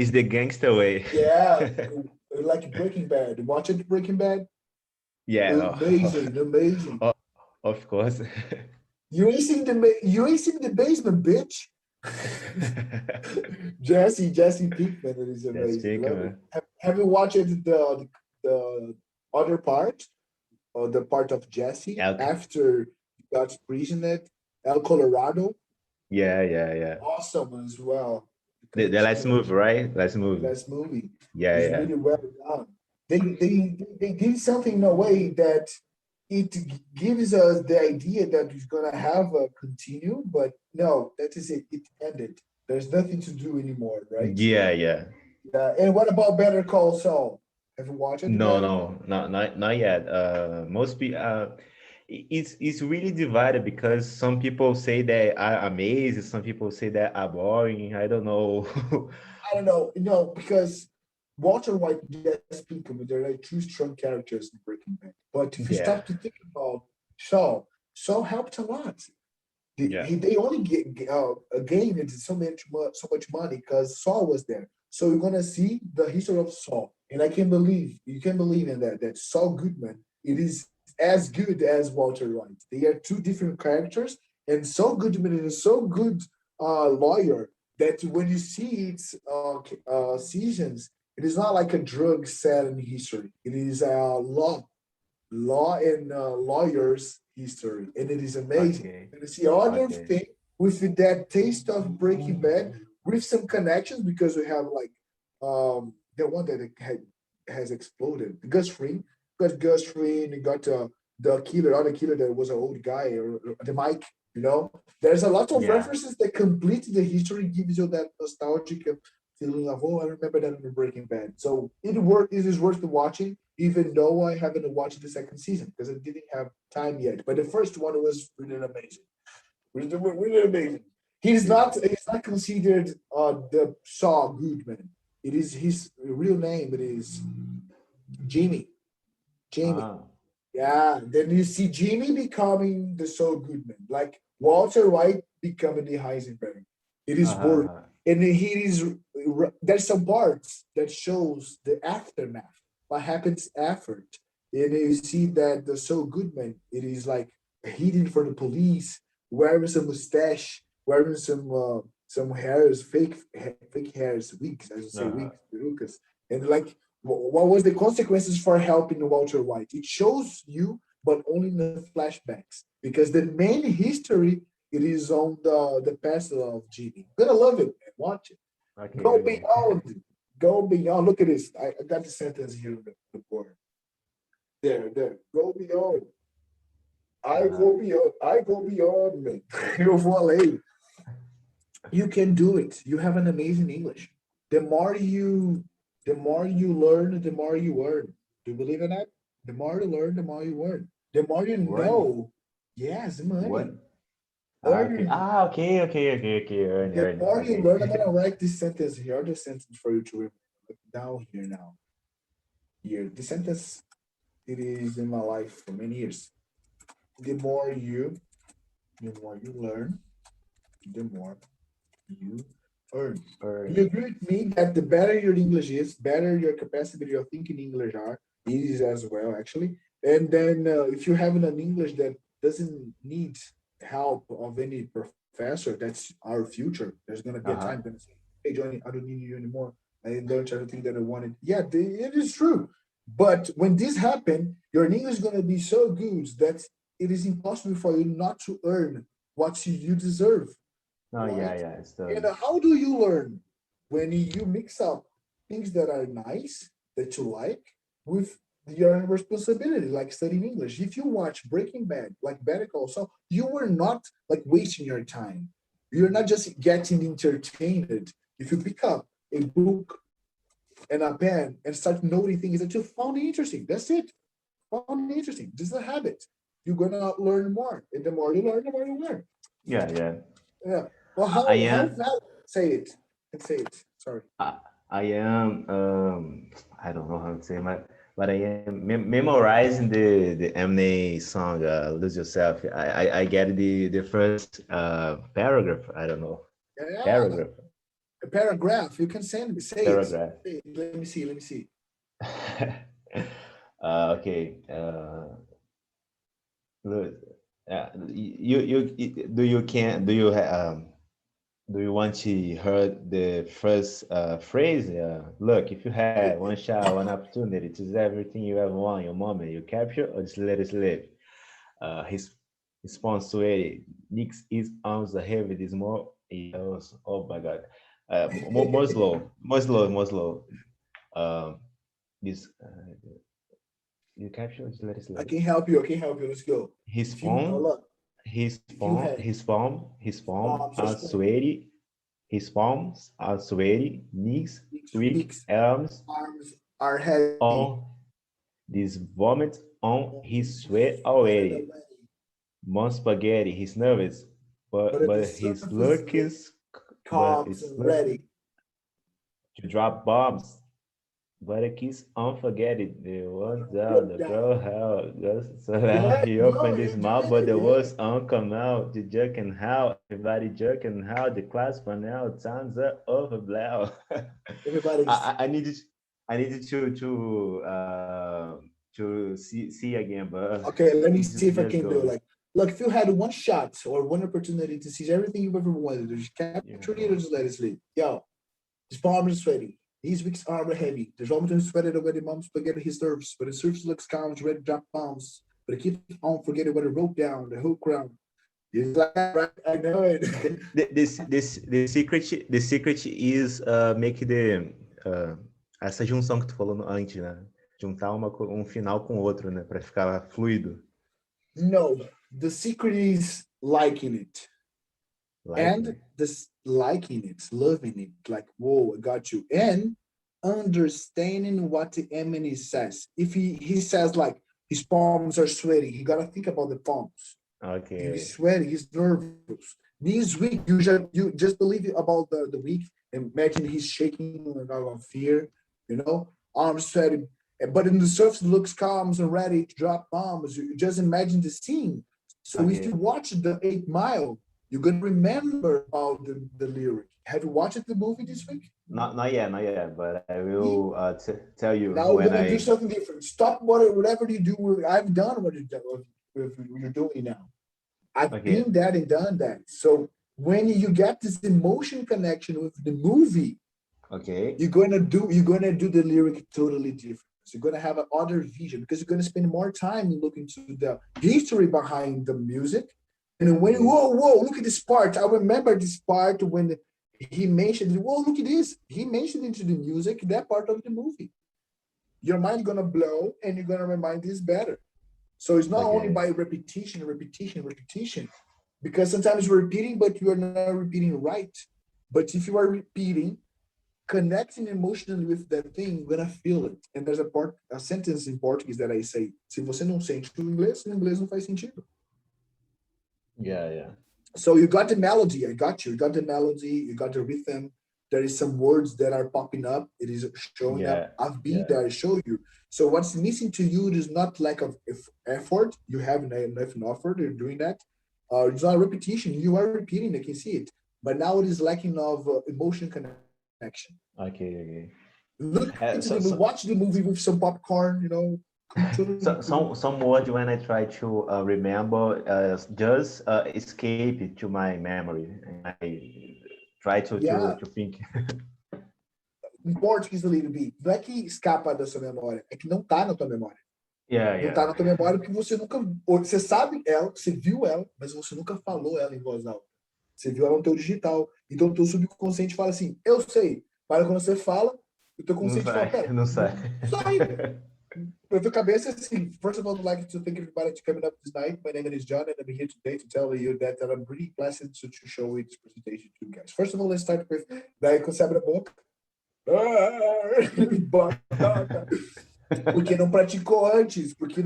Speaker 2: Is the gangster way.
Speaker 1: yeah, like Breaking Bad. Watch it, Breaking Bad.
Speaker 2: Yeah.
Speaker 1: Amazing.
Speaker 2: Oh, of course.
Speaker 1: You ain't seen the basement, bitch. Jesse Pinkman is
Speaker 2: That's
Speaker 1: amazing.
Speaker 2: big,
Speaker 1: Love it.
Speaker 2: man.
Speaker 1: Have you watched the other part or the part of Jesse
Speaker 2: Okay.
Speaker 1: after he got imprisoned? El Colorado,
Speaker 2: Yeah.
Speaker 1: awesome as well.
Speaker 2: The last movie, right? Last movie.
Speaker 1: Last movie is
Speaker 2: Yeah.
Speaker 1: really well done. They did something in a way that it gives us the idea that it's gonna have a continue, but no, that is it. It ended. There's nothing to do anymore, right?
Speaker 2: Yeah.
Speaker 1: Yeah. And what about Better Call Saul? Have you watched it yet?
Speaker 2: No, not yet. Most people, it's really divided because some people say that are amazing, some people say that are boring. I don't know.
Speaker 1: I don't know. Because Walter White and Jesse Pinkman, they're like two strong characters in Breaking Bad. But if you
Speaker 2: Yeah,
Speaker 1: stop to think about Saul helped a lot.
Speaker 2: yeah.
Speaker 1: They only gained so much money because Saul was there. So you're gonna see the history of Saul, and you can believe in that Saul Goodman it is as good as Walter White. They are two different characters, and Saul Goodman is a so good lawyer that when you see its seasons, it is not like a drug set in history. It is a law law and lawyers history, and it is amazing.
Speaker 2: Okay.
Speaker 1: And it's the other thing with that taste of Breaking Bad with some connections because we have like the one that has exploded, Gus Fring. Got Gus Fring, you got the killer, other killer that was an old guy, or the Mike. You know, there's a lot of references that complete the history, gives you that nostalgic feeling of, oh, I remember that in the Breaking Bad. So it is worth watching, even though I haven't watched the second season because I didn't have time yet. But the first one was really amazing. Really amazing. He's not considered the Saul Goodman. It is his real name. It is Jamie. Yeah. Then you see Jimmy becoming the Saul Goodman, like Walter White becoming the Heisenberg. It is worth. And there's some parts that shows the aftermath, what happens after. And you see that the Saul Goodman, it is like hidden for the police, wearing some mustache, wearing some hairs, fake hairs, wigs, I should say, wigs, perucas. And like, what was the consequences for helping Walter White? It shows you, but only in the flashbacks, because the main history, it is on the past of Jimmy. You're gonna love it, man. Watch it.
Speaker 2: Okay,
Speaker 1: Go beyond. Go beyond. Look at this. I got the sentence here on the board. There. Go beyond. I go beyond. I go beyond, man. Eu vou além. You can do it. You have an amazing English. The more you learn, the more you earn. Do you believe in that? The more you learn, the more you earn. The more you know. Yes, money.
Speaker 2: What? Okay.
Speaker 1: The more you learn, I'm gonna write this sentence here. The sentence for you to remember down here now. Here, the sentence, it is in my life for many years. The more you learn, the more you earn. You agree with me that the better your English is, better your capacity of thinking English is as well, actually. And then if you're having an English that doesn't need help of any professor, that's our future. There's gonna be a time gonna say, hey Johnny, I don't need you anymore. I learned everything that I wanted. Yeah, it is true. But when this happens, your English is gonna be so good that it is impossible for you not to earn what you deserve. And how do you learn? When you mix up things that are nice, that you like, with your responsibility, like studying English. If you watch Breaking Bad, like Better Call Saul, you were not like wasting your time. You're not just getting entertained. If you pick up a book and a pen and start noting things that you found interesting, that's it. Found interesting. This is a habit. You're gonna learn more, and the more you learn, the more you learn.
Speaker 2: Yeah.
Speaker 1: Well, how say it? Say it. Sorry.
Speaker 2: I am I don't know how to say it, but I am memorizing the Eminem song, Lose Yourself. I get the first paragraph. I don't know. Paragraph.
Speaker 1: A paragraph. You can send me. Say
Speaker 2: paragraph.
Speaker 1: It. Let me see.
Speaker 2: Okay. Look, do you want to hear the first phrase? Look, if you had one shot, one opportunity to do everything you ever want, your moment, you capture or just let it slip. His response to it, Nick's his arms are heavy. This more. Oh my God. More slow. This. You capture, just let it slip.
Speaker 1: I can help you. Let's go.
Speaker 2: His palm are sweaty. His palms are sweaty. Knees weak. Arms
Speaker 1: are heavy.
Speaker 2: This vomit on his sweat already. More spaghetti. He's nervous, but his look is
Speaker 1: calm and ready
Speaker 2: to drop bombs. But a kiss unforgettable. The one down, the girl hell goes so loud. He opened his mouth, but the words won't come out. The jerk and how everybody jerk and how the class for now times are over. Blow.
Speaker 1: Everybody.
Speaker 2: I needed to see again, but
Speaker 1: okay. Let me see if I can do it. Like, look, if you had one shot or one opportunity to see everything you've ever wanted, just capture it or just let it sleep. Yo, his palms are sweaty. These weeks are heavy. The geometry is sweated over the mom's spaghetti his nerves, but the surface looks calm, ready to drop bombs. But I keep on forgetting what I wrote down, the whole ground. It's like, right? I know it.
Speaker 2: The secret is make essa junção que tu falou antes, né? Juntar um final com o outro, né? Para ficar fluido.
Speaker 1: No, the secret is liking it. And this liking it, loving it, like, whoa, I got you. And understanding what the enemy says. If he says like his palms are sweaty, you gotta think about the palms.
Speaker 2: Okay.
Speaker 1: He's sweaty, he's nervous. This week, you just believe about the week. Imagine he's shaking out of fear, arms sweaty. But in the surface, looks calm and ready to drop bombs. You just imagine the scene. So if you watch the 8 Mile, you're going to remember all the lyric. Have you watched the movie this week?
Speaker 2: Not yet, but I will tell you.
Speaker 1: Now we're going to do something different. Stop whatever you do. I've done what you're doing now. I've been that and done that. So when you get this emotion connection with the movie, you're gonna do the lyric totally different. So you're gonna have another vision because you're gonna spend more time looking to the history behind the music. And when whoa, look at this part. I remember this part when he mentioned, whoa, look at this. He mentioned into the music that part of the movie. Your mind gonna blow and you're gonna remind this better. So it's not only by repetition, because sometimes you're repeating, but you are not repeating right. But if you are repeating, connecting emotionally with that thing, you're gonna feel it. And there's a sentence in Portuguese that I say, se você não sente o inglês não faz sentido.
Speaker 2: Yeah.
Speaker 1: So you got the melody, I got you. You got the melody, you got the rhythm. There is some words that are popping up. It is showing up. I've been there, I show you. So what's missing to you is not lack of effort. You have enough effort, you're doing that. It's not repetition. You are repeating, I can see it. But now it is lacking of emotion connection.
Speaker 2: Okay.
Speaker 1: Look into the movie, watch the movie with some popcorn,
Speaker 2: Some words when I try to remember just escape to my memory. And I try to think.
Speaker 1: Em português, a little bit. Não é que escapa da sua memória, é que não tá na tua memória. Não tá na tua memória porque você nunca... Você sabe ela, você viu ela, mas você nunca falou ela em voz alta. Você viu ela no teu digital. Então, o teu subconsciente fala assim, eu sei. Mas quando você fala, o teu consciente fala, pera,
Speaker 2: não sai.
Speaker 1: Sai! Na tua cabeça é assim, first of all, I'd like to thank everybody for coming up this night. My name is John, and I'm here today to tell you that I'm really blessed to show this presentation to you guys. First of all, let's start with, daí quando você abre a boca, porque não praticou antes, porque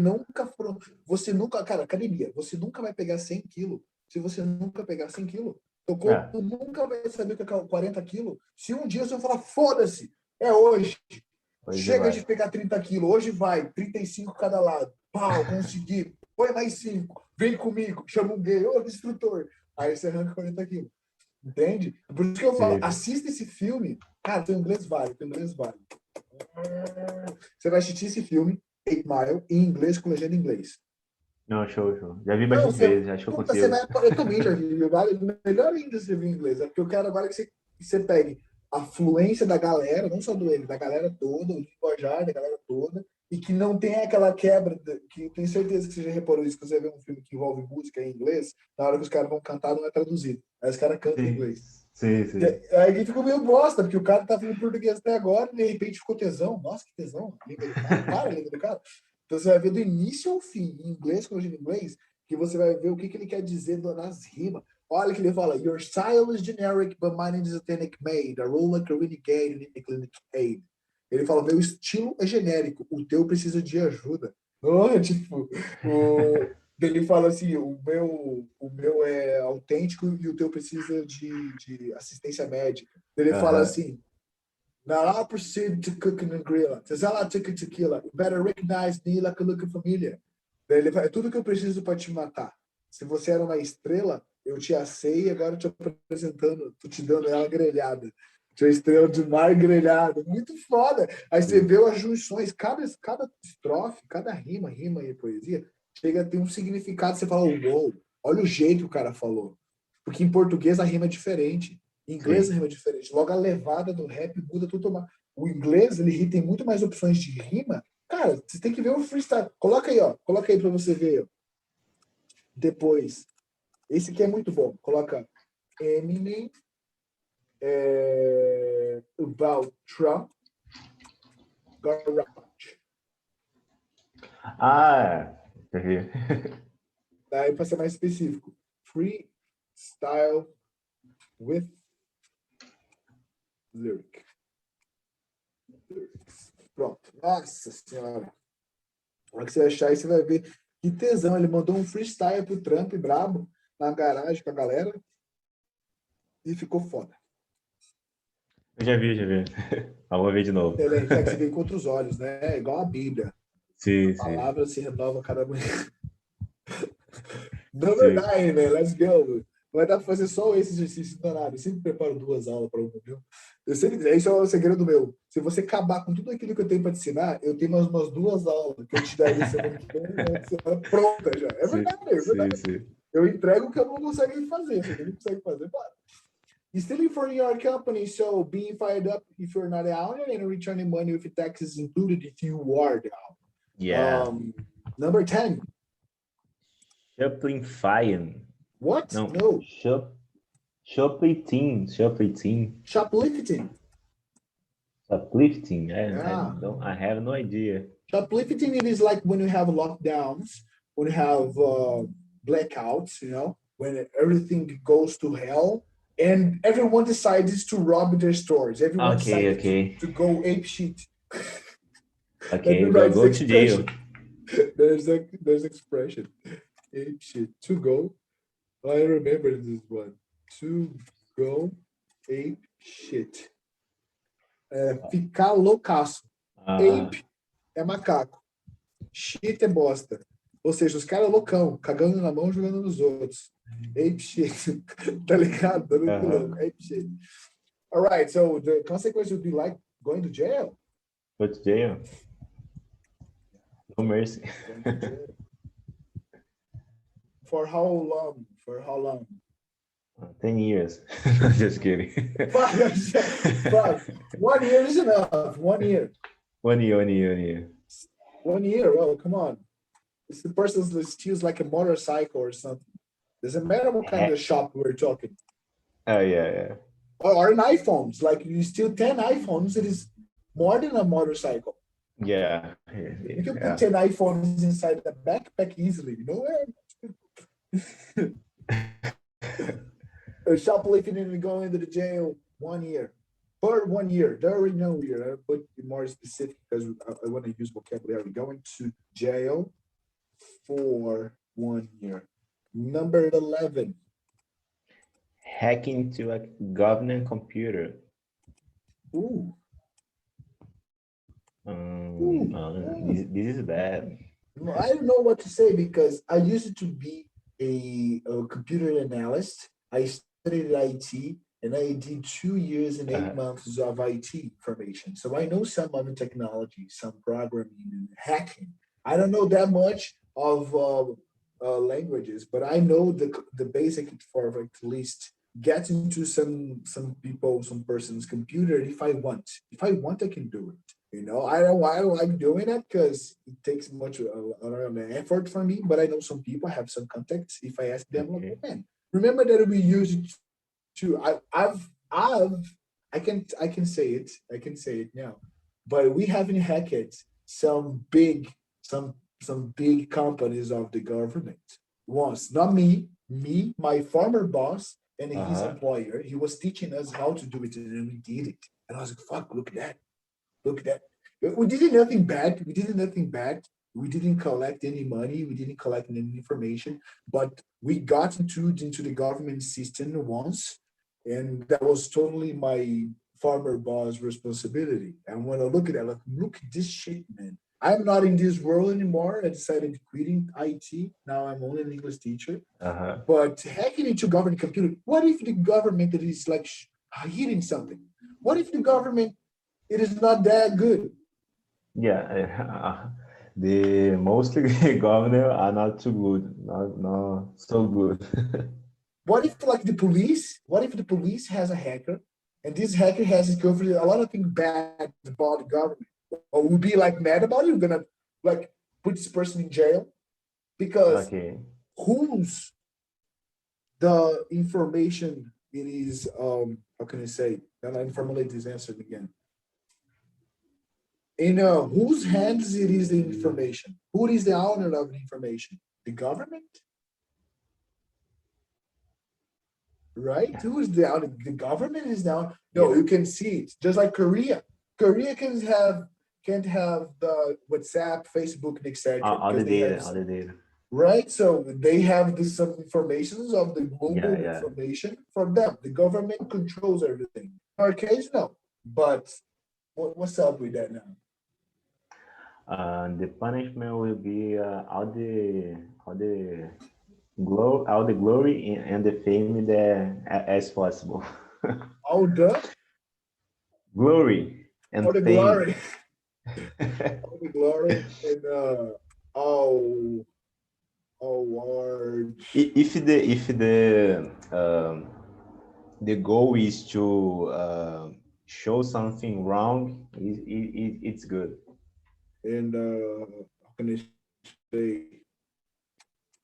Speaker 1: você nunca, cara, academia, você nunca vai pegar 100 quilos se você nunca pegar 100 quilos. Teu corpo nunca vai saber o que é 40 quilos. Se um dia você falar, foda-se, é hoje. Chega de pegar 30 quilos, hoje vai, 35 cada lado. Pau, consegui. Põe mais 5, vem comigo, chama um gay, instrutor. Aí você arranca 40 quilos. Entende? Por isso que eu falo, assista esse filme. Cara, teu inglês vale. Você vai assistir esse filme, 8 Mile, em inglês, com legenda em inglês.
Speaker 2: Não, show. Já vi bastante vezes, acho que eu consigo.
Speaker 1: Eu também já vi. Melhor ainda você ver em inglês. É porque eu quero agora que você pegue a fluência da galera, não só do ele, da galera toda, o linguajar da galera toda, e que não tem aquela quebra, que tenho certeza que você já reparou isso, quando você vê um filme que envolve música em inglês, na hora que os caras vão cantar não é traduzido. Aí os caras cantam em inglês.
Speaker 2: Sim.
Speaker 1: Aí fica meio bosta, porque o cara tá falando português até agora e de repente ficou tesão. Nossa, que tesão. A língua do cara. Então você vai ver do início ao fim, em inglês, com legenda em inglês, que você vai ver o que ele quer dizer nas rimas. Olha que ele fala, your style is generic, but mine is authentic made. I roll like a renegade and in clinic aid. Ele fala, meu estilo é genérico, o teu precisa de ajuda. Ele fala assim, o meu é autêntico e o teu precisa de assistência médica. Ele fala assim, now I proceed to cook and grill. Says I took tequila. You better recognize me like a look família. Ele fala, é tudo que eu preciso para te matar. Se você era uma estrela, eu te assei e agora te apresentando, tô te dando ela grelhada. Tinha estrela de mar grelhada. Muito foda. Aí você vê as junções, cada estrofe, cada rima e poesia, chega a ter um significado. Você fala, uou, olha o jeito que o cara falou. Porque em português a rima é diferente. Em inglês a rima é diferente. Logo a levada do rap muda o inglês, ele tem muito mais opções de rima. Cara, você tem que ver o freestyle. Coloca aí, ó. Coloca aí pra você ver. Ó. Depois. Esse aqui é muito bom. Coloca Eminem about Trump garage. Daí para ser mais específico. Freestyle with lyrics. Pronto. Nossa senhora. Na hora que você achar aí, você vai ver que tesão. Ele mandou um freestyle pro Trump, brabo, na garagem com a galera. E ficou foda.
Speaker 2: Eu já vi. Mas vou ver de novo.
Speaker 1: Excelente. É que você vê com outros olhos, né? É igual a Bíblia.
Speaker 2: Sim,
Speaker 1: A palavra se renova cada manhã.
Speaker 2: Sim.
Speaker 1: Number 9, man. Let's go. Vai dar pra fazer só esse exercício danado. Eu sempre preparo 2 aulas para um, viu? Esse é o segredo meu. Se você acabar com tudo aquilo que eu tenho para te ensinar, eu tenho umas 2 aulas que eu te daria semana que vem, semana pronta já. É verdade, é verdade.
Speaker 2: Sim.
Speaker 1: Eu entrego o que eu não consigo fazer. Se você não consegue fazer, para. Stealing for your company, so being fired up if you're not out and returning money with taxes included if you are out.
Speaker 2: Yeah.
Speaker 1: Number 10.
Speaker 2: Shoplifying.
Speaker 1: What? No.
Speaker 2: Shoplifting.
Speaker 1: Shoplifting.
Speaker 2: Shoplifting.
Speaker 1: Yeah.
Speaker 2: I have no idea.
Speaker 1: Shoplifting, it is like when you have lockdowns, when you have blackouts, you know, when everything goes to hell and everyone decides to rob their stores. Everyone decides to go ape shit.
Speaker 2: Okay, go to jail.
Speaker 1: There's expression. Ape shit. To go. I remember this one. To go ape shit. Ficar loucaço. Ape é macaco. Shit é bosta. Ou seja, os caras loucão, cagando na mão, jogando nos outros. Ape shit. Tá ligado? Tá muito louco. Ape shit. All right, so the consequence would be like going to jail.
Speaker 2: Go to jail. No mercy.
Speaker 1: For how long?
Speaker 2: 10 years. Just kidding.
Speaker 1: Fuck. 1 year is enough. 1 year.
Speaker 2: 1 year.
Speaker 1: 1 year. Well, come on. If the person steals like a motorcycle or something, doesn't matter what kind of shop we're talking.
Speaker 2: Oh, yeah.
Speaker 1: Or an iPhones. Like you steal 10 iPhones, it is more than a motorcycle.
Speaker 2: Yeah.
Speaker 1: You can put 10 iPhones inside the backpack easily, you know? Shoplifting and going into the jail 1 year. For 1 year. There is no year. I'll put it more specific because I want to use vocabulary. Going to jail for 1 year. Number 11.
Speaker 2: Hacking to a government computer.
Speaker 1: Ooh.
Speaker 2: This is bad.
Speaker 1: I don't know what to say because I used to be a computer analyst. I studied IT and I did 2 years and 8 months of IT information. So I know some of the technology, some programming and hacking. I don't know that much of languages, but I know the basic for at least get into some person's computer if I want. If I want, I can do it. You know, I don't like doing it because it takes much effort for me. But I know some people have some contacts. If I ask them, like, man, remember that we use it to. I can say it. I can say it now. But we haven't hacked some big companies of the government once. Not me, my former boss and his employer. He was teaching us how to do it, and we did it. And I was like, fuck, look at that. Look at that. We did nothing bad. We didn't collect any money. We didn't collect any information. But we got into the government system once. And that was totally my former boss' responsibility. And when I look at that, like, look at this shit, man. I'm not in this world anymore. I decided quitting IT. Now I'm only an English teacher. But hacking into government computer, what if the government is like hiding something? What if the government it is not that good?
Speaker 2: Yeah, the mostly governor are not too good, not so good.
Speaker 1: What if like the police? What if the police has a hacker And this hacker has discovered a lot of things bad about the government. Or will be like mad about it. We're gonna like put this person in jail because whose the information it is how can I say? And I formulate this answer again. In whose hands it is the information? Who is the owner of the information? The government? Right? Who is the owner? The government is now. No, you can see it. Just like Korea. Korea can't have the WhatsApp, Facebook, etc.
Speaker 2: All the data.
Speaker 1: Right? So they have some information of the global information from them. The government controls everything. In our case, no. But what's up with that now?
Speaker 2: The punishment will be all the glory and the fame that as possible.
Speaker 1: All the
Speaker 2: glory and
Speaker 1: all the
Speaker 2: fame.
Speaker 1: Glory. All the glory and all awards.
Speaker 2: If the goal is to show something wrong, it's good.
Speaker 1: And how can I say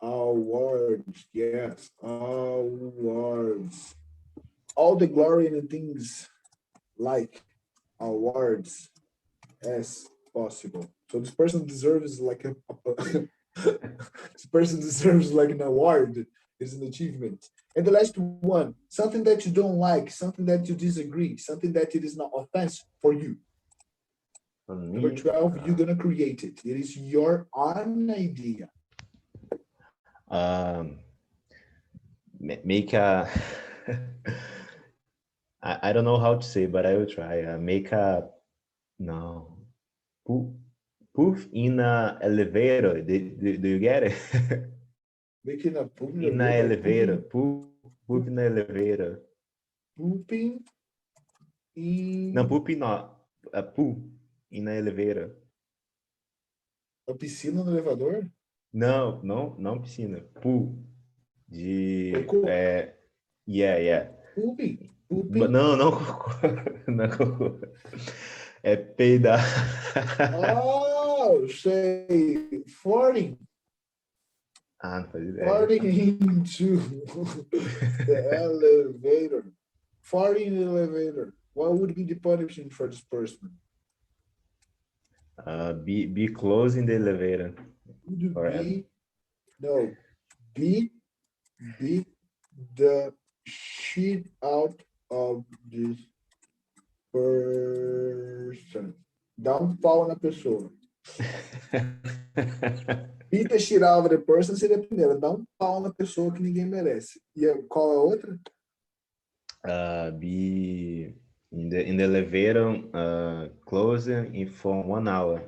Speaker 1: awards? Yes, awards. All the glory and the things like awards as possible. So this person deserves like this person deserves like an award. It's an achievement. And the last one, something that you don't like, something that you disagree, something that it is not offense for you.
Speaker 2: For me,
Speaker 1: Number 12, you're gonna create it. It is your own idea.
Speaker 2: Make a I don't know how to say, but I will try. Make a poof in a elevator. Do you get it?
Speaker 1: Making a poop
Speaker 2: in a elevator. Poop in an elevator.
Speaker 1: Pooping in...
Speaker 2: Não, poop não. A poo in an elevator.
Speaker 1: A piscina no elevador?
Speaker 2: Não piscina. Poo.
Speaker 1: Cocô?
Speaker 2: Yeah.
Speaker 1: Pooping.
Speaker 2: Não cocô. Não cocô. É peidar.
Speaker 1: Oh, sei. Farting.
Speaker 2: Não faz ideia.
Speaker 1: Farting into the elevator. Farting in the elevator. What would be the punishment for this person?
Speaker 2: Be close in the elevator.
Speaker 1: Beat the shit out of this person. Dá pau na pessoa. Beat the shit out of the person seria a primeira. Dá pau na pessoa que ninguém merece. E qual é a outra?
Speaker 2: Be in the elevator closer in for 1 hour.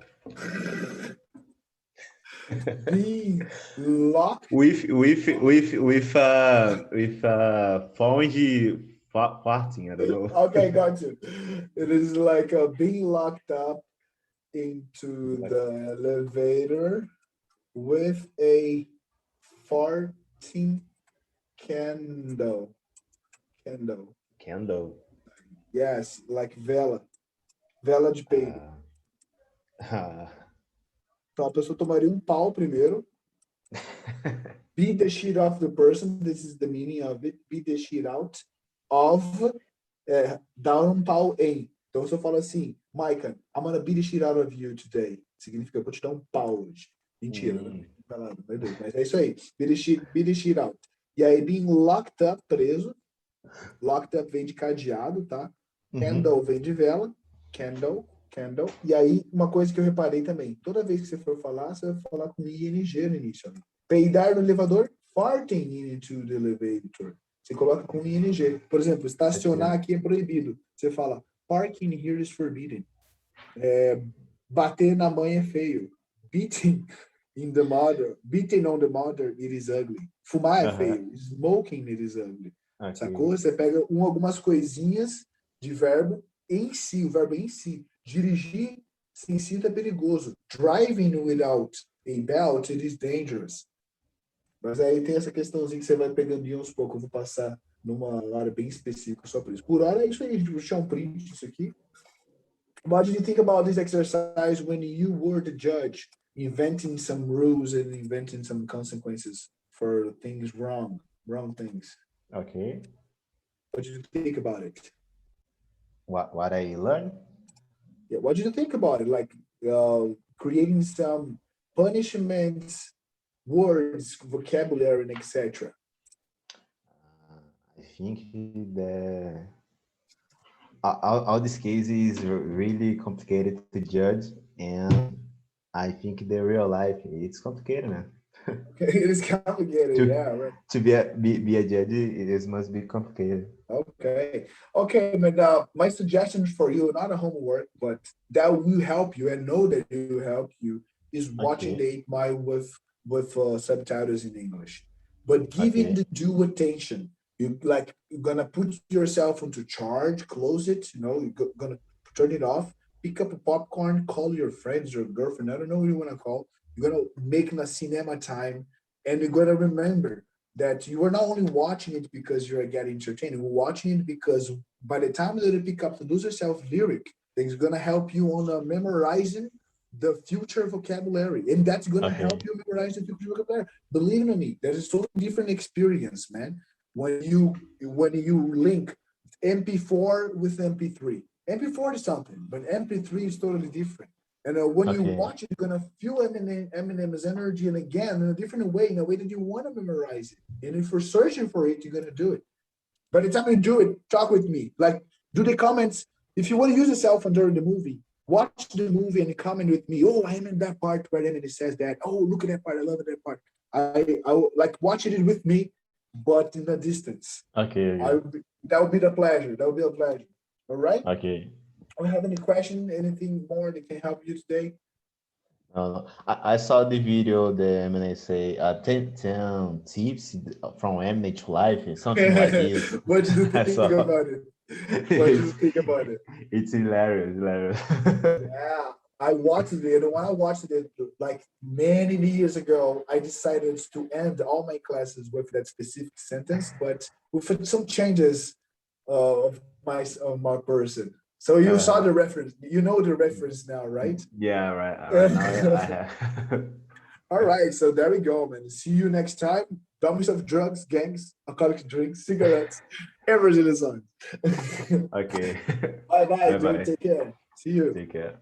Speaker 1: Be locked
Speaker 2: with phone farting. I don't know.
Speaker 1: Okay, got you. It is like being locked up into the elevator with a farting candle. Yes, like vela de peido. Então a pessoa tomaria pau primeiro. Beat the shit off the person. This is the meaning of it. Beat the shit out of. Dar pau em. Então se eu falo assim, Maycon, I'm gonna beat the shit out of you today. Significa eu vou te dar pau hoje. Mentira, mas é isso aí. Beat the shit out. E aí, being locked up, preso. Locked up vem de cadeado, tá? Candle vem de vela. Candle. E aí, uma coisa que eu reparei também. Toda vez que você for falar, você vai falar com ing no início. Né? Peidar no elevador. Farting into the elevator. Você coloca com ing. Por exemplo, estacionar aqui é proibido. Você fala, parking here is forbidden. Bater na mãe é feio. Beating on the mother, it is ugly. Fumar é feio. Smoking, it is ugly. Sacou? Você pega algumas coisinhas de verbo em si, o verbo em si. Dirigir sem cinto é perigoso. Driving without a belt, it is dangerous. Mas aí tem essa questãozinha que você vai pegando de uns poucos. Eu vou passar numa área bem específica só por isso. Por hora é isso aí, a gente vai deixar um print disso aqui. What did you think about this exercise when you were the judge, inventing some rules and inventing some consequences for things wrong things?
Speaker 2: Okay.
Speaker 1: What did you think about it?
Speaker 2: What I learned?
Speaker 1: Yeah, what did you think about it? Like creating some punishments, words, vocabulary, and etc.
Speaker 2: I think that all these cases is really complicated to judge, and I think the real life it's complicated, man.
Speaker 1: It is complicated, yeah, right.
Speaker 2: To be a judge, it must be complicated.
Speaker 1: Okay, but my suggestion for you, not a homework, but that will help you and know that it will help you, is watching the 8 Mile with subtitles in English, but giving the due attention. You're gonna put yourself into charge, close it, you're gonna turn it off, pick up a popcorn, call your friends, your girlfriend, I don't know who you want to call. You're gonna make a cinema time, and you're gonna remember that you are not only watching it because you're getting entertained, you're watching it because by the time that you pick up the lose yourself lyric, it's gonna help you on memorizing the future vocabulary, and that's gonna help you memorize the future vocabulary. Believe me, that is a totally different experience, man. When you link MP4 with MP3, MP4 is something, but MP3 is totally different. And when you watch it, you're gonna feel Eminem's energy, and again in a different way, in a way that you want to memorize it. And if you're searching for it, you're gonna do it. By the time you do it, talk with me. Like, do the comments. If you want to use a cell phone during the movie, watch the movie and comment with me. Oh, I'm in that part where Eminem says that. Oh, look at that part. I love that part. I like watching it with me, but in a distance. That would be the pleasure. That would be a pleasure. All right?
Speaker 2: Okay.
Speaker 1: Do you have any question, anything more that can help you today?
Speaker 2: No. I saw the video that Eminem say 10 tips from Eminem to life, something like this.
Speaker 1: What do you think about it? What do you think about it?
Speaker 2: It's hilarious.
Speaker 1: Yeah, I watched it, and when I watched it like many years ago, I decided to end all my classes with that specific sentence, but with some changes of my person. So you saw the reference. You know the reference now, right?
Speaker 2: Yeah, right. Now I have.
Speaker 1: All right, so there we go, man. See you next time. Dummies of drugs, gangs, alcoholic drinks, cigarettes, everything is on.
Speaker 2: Okay.
Speaker 1: Bye, dude. Take care. See you.
Speaker 2: Take care.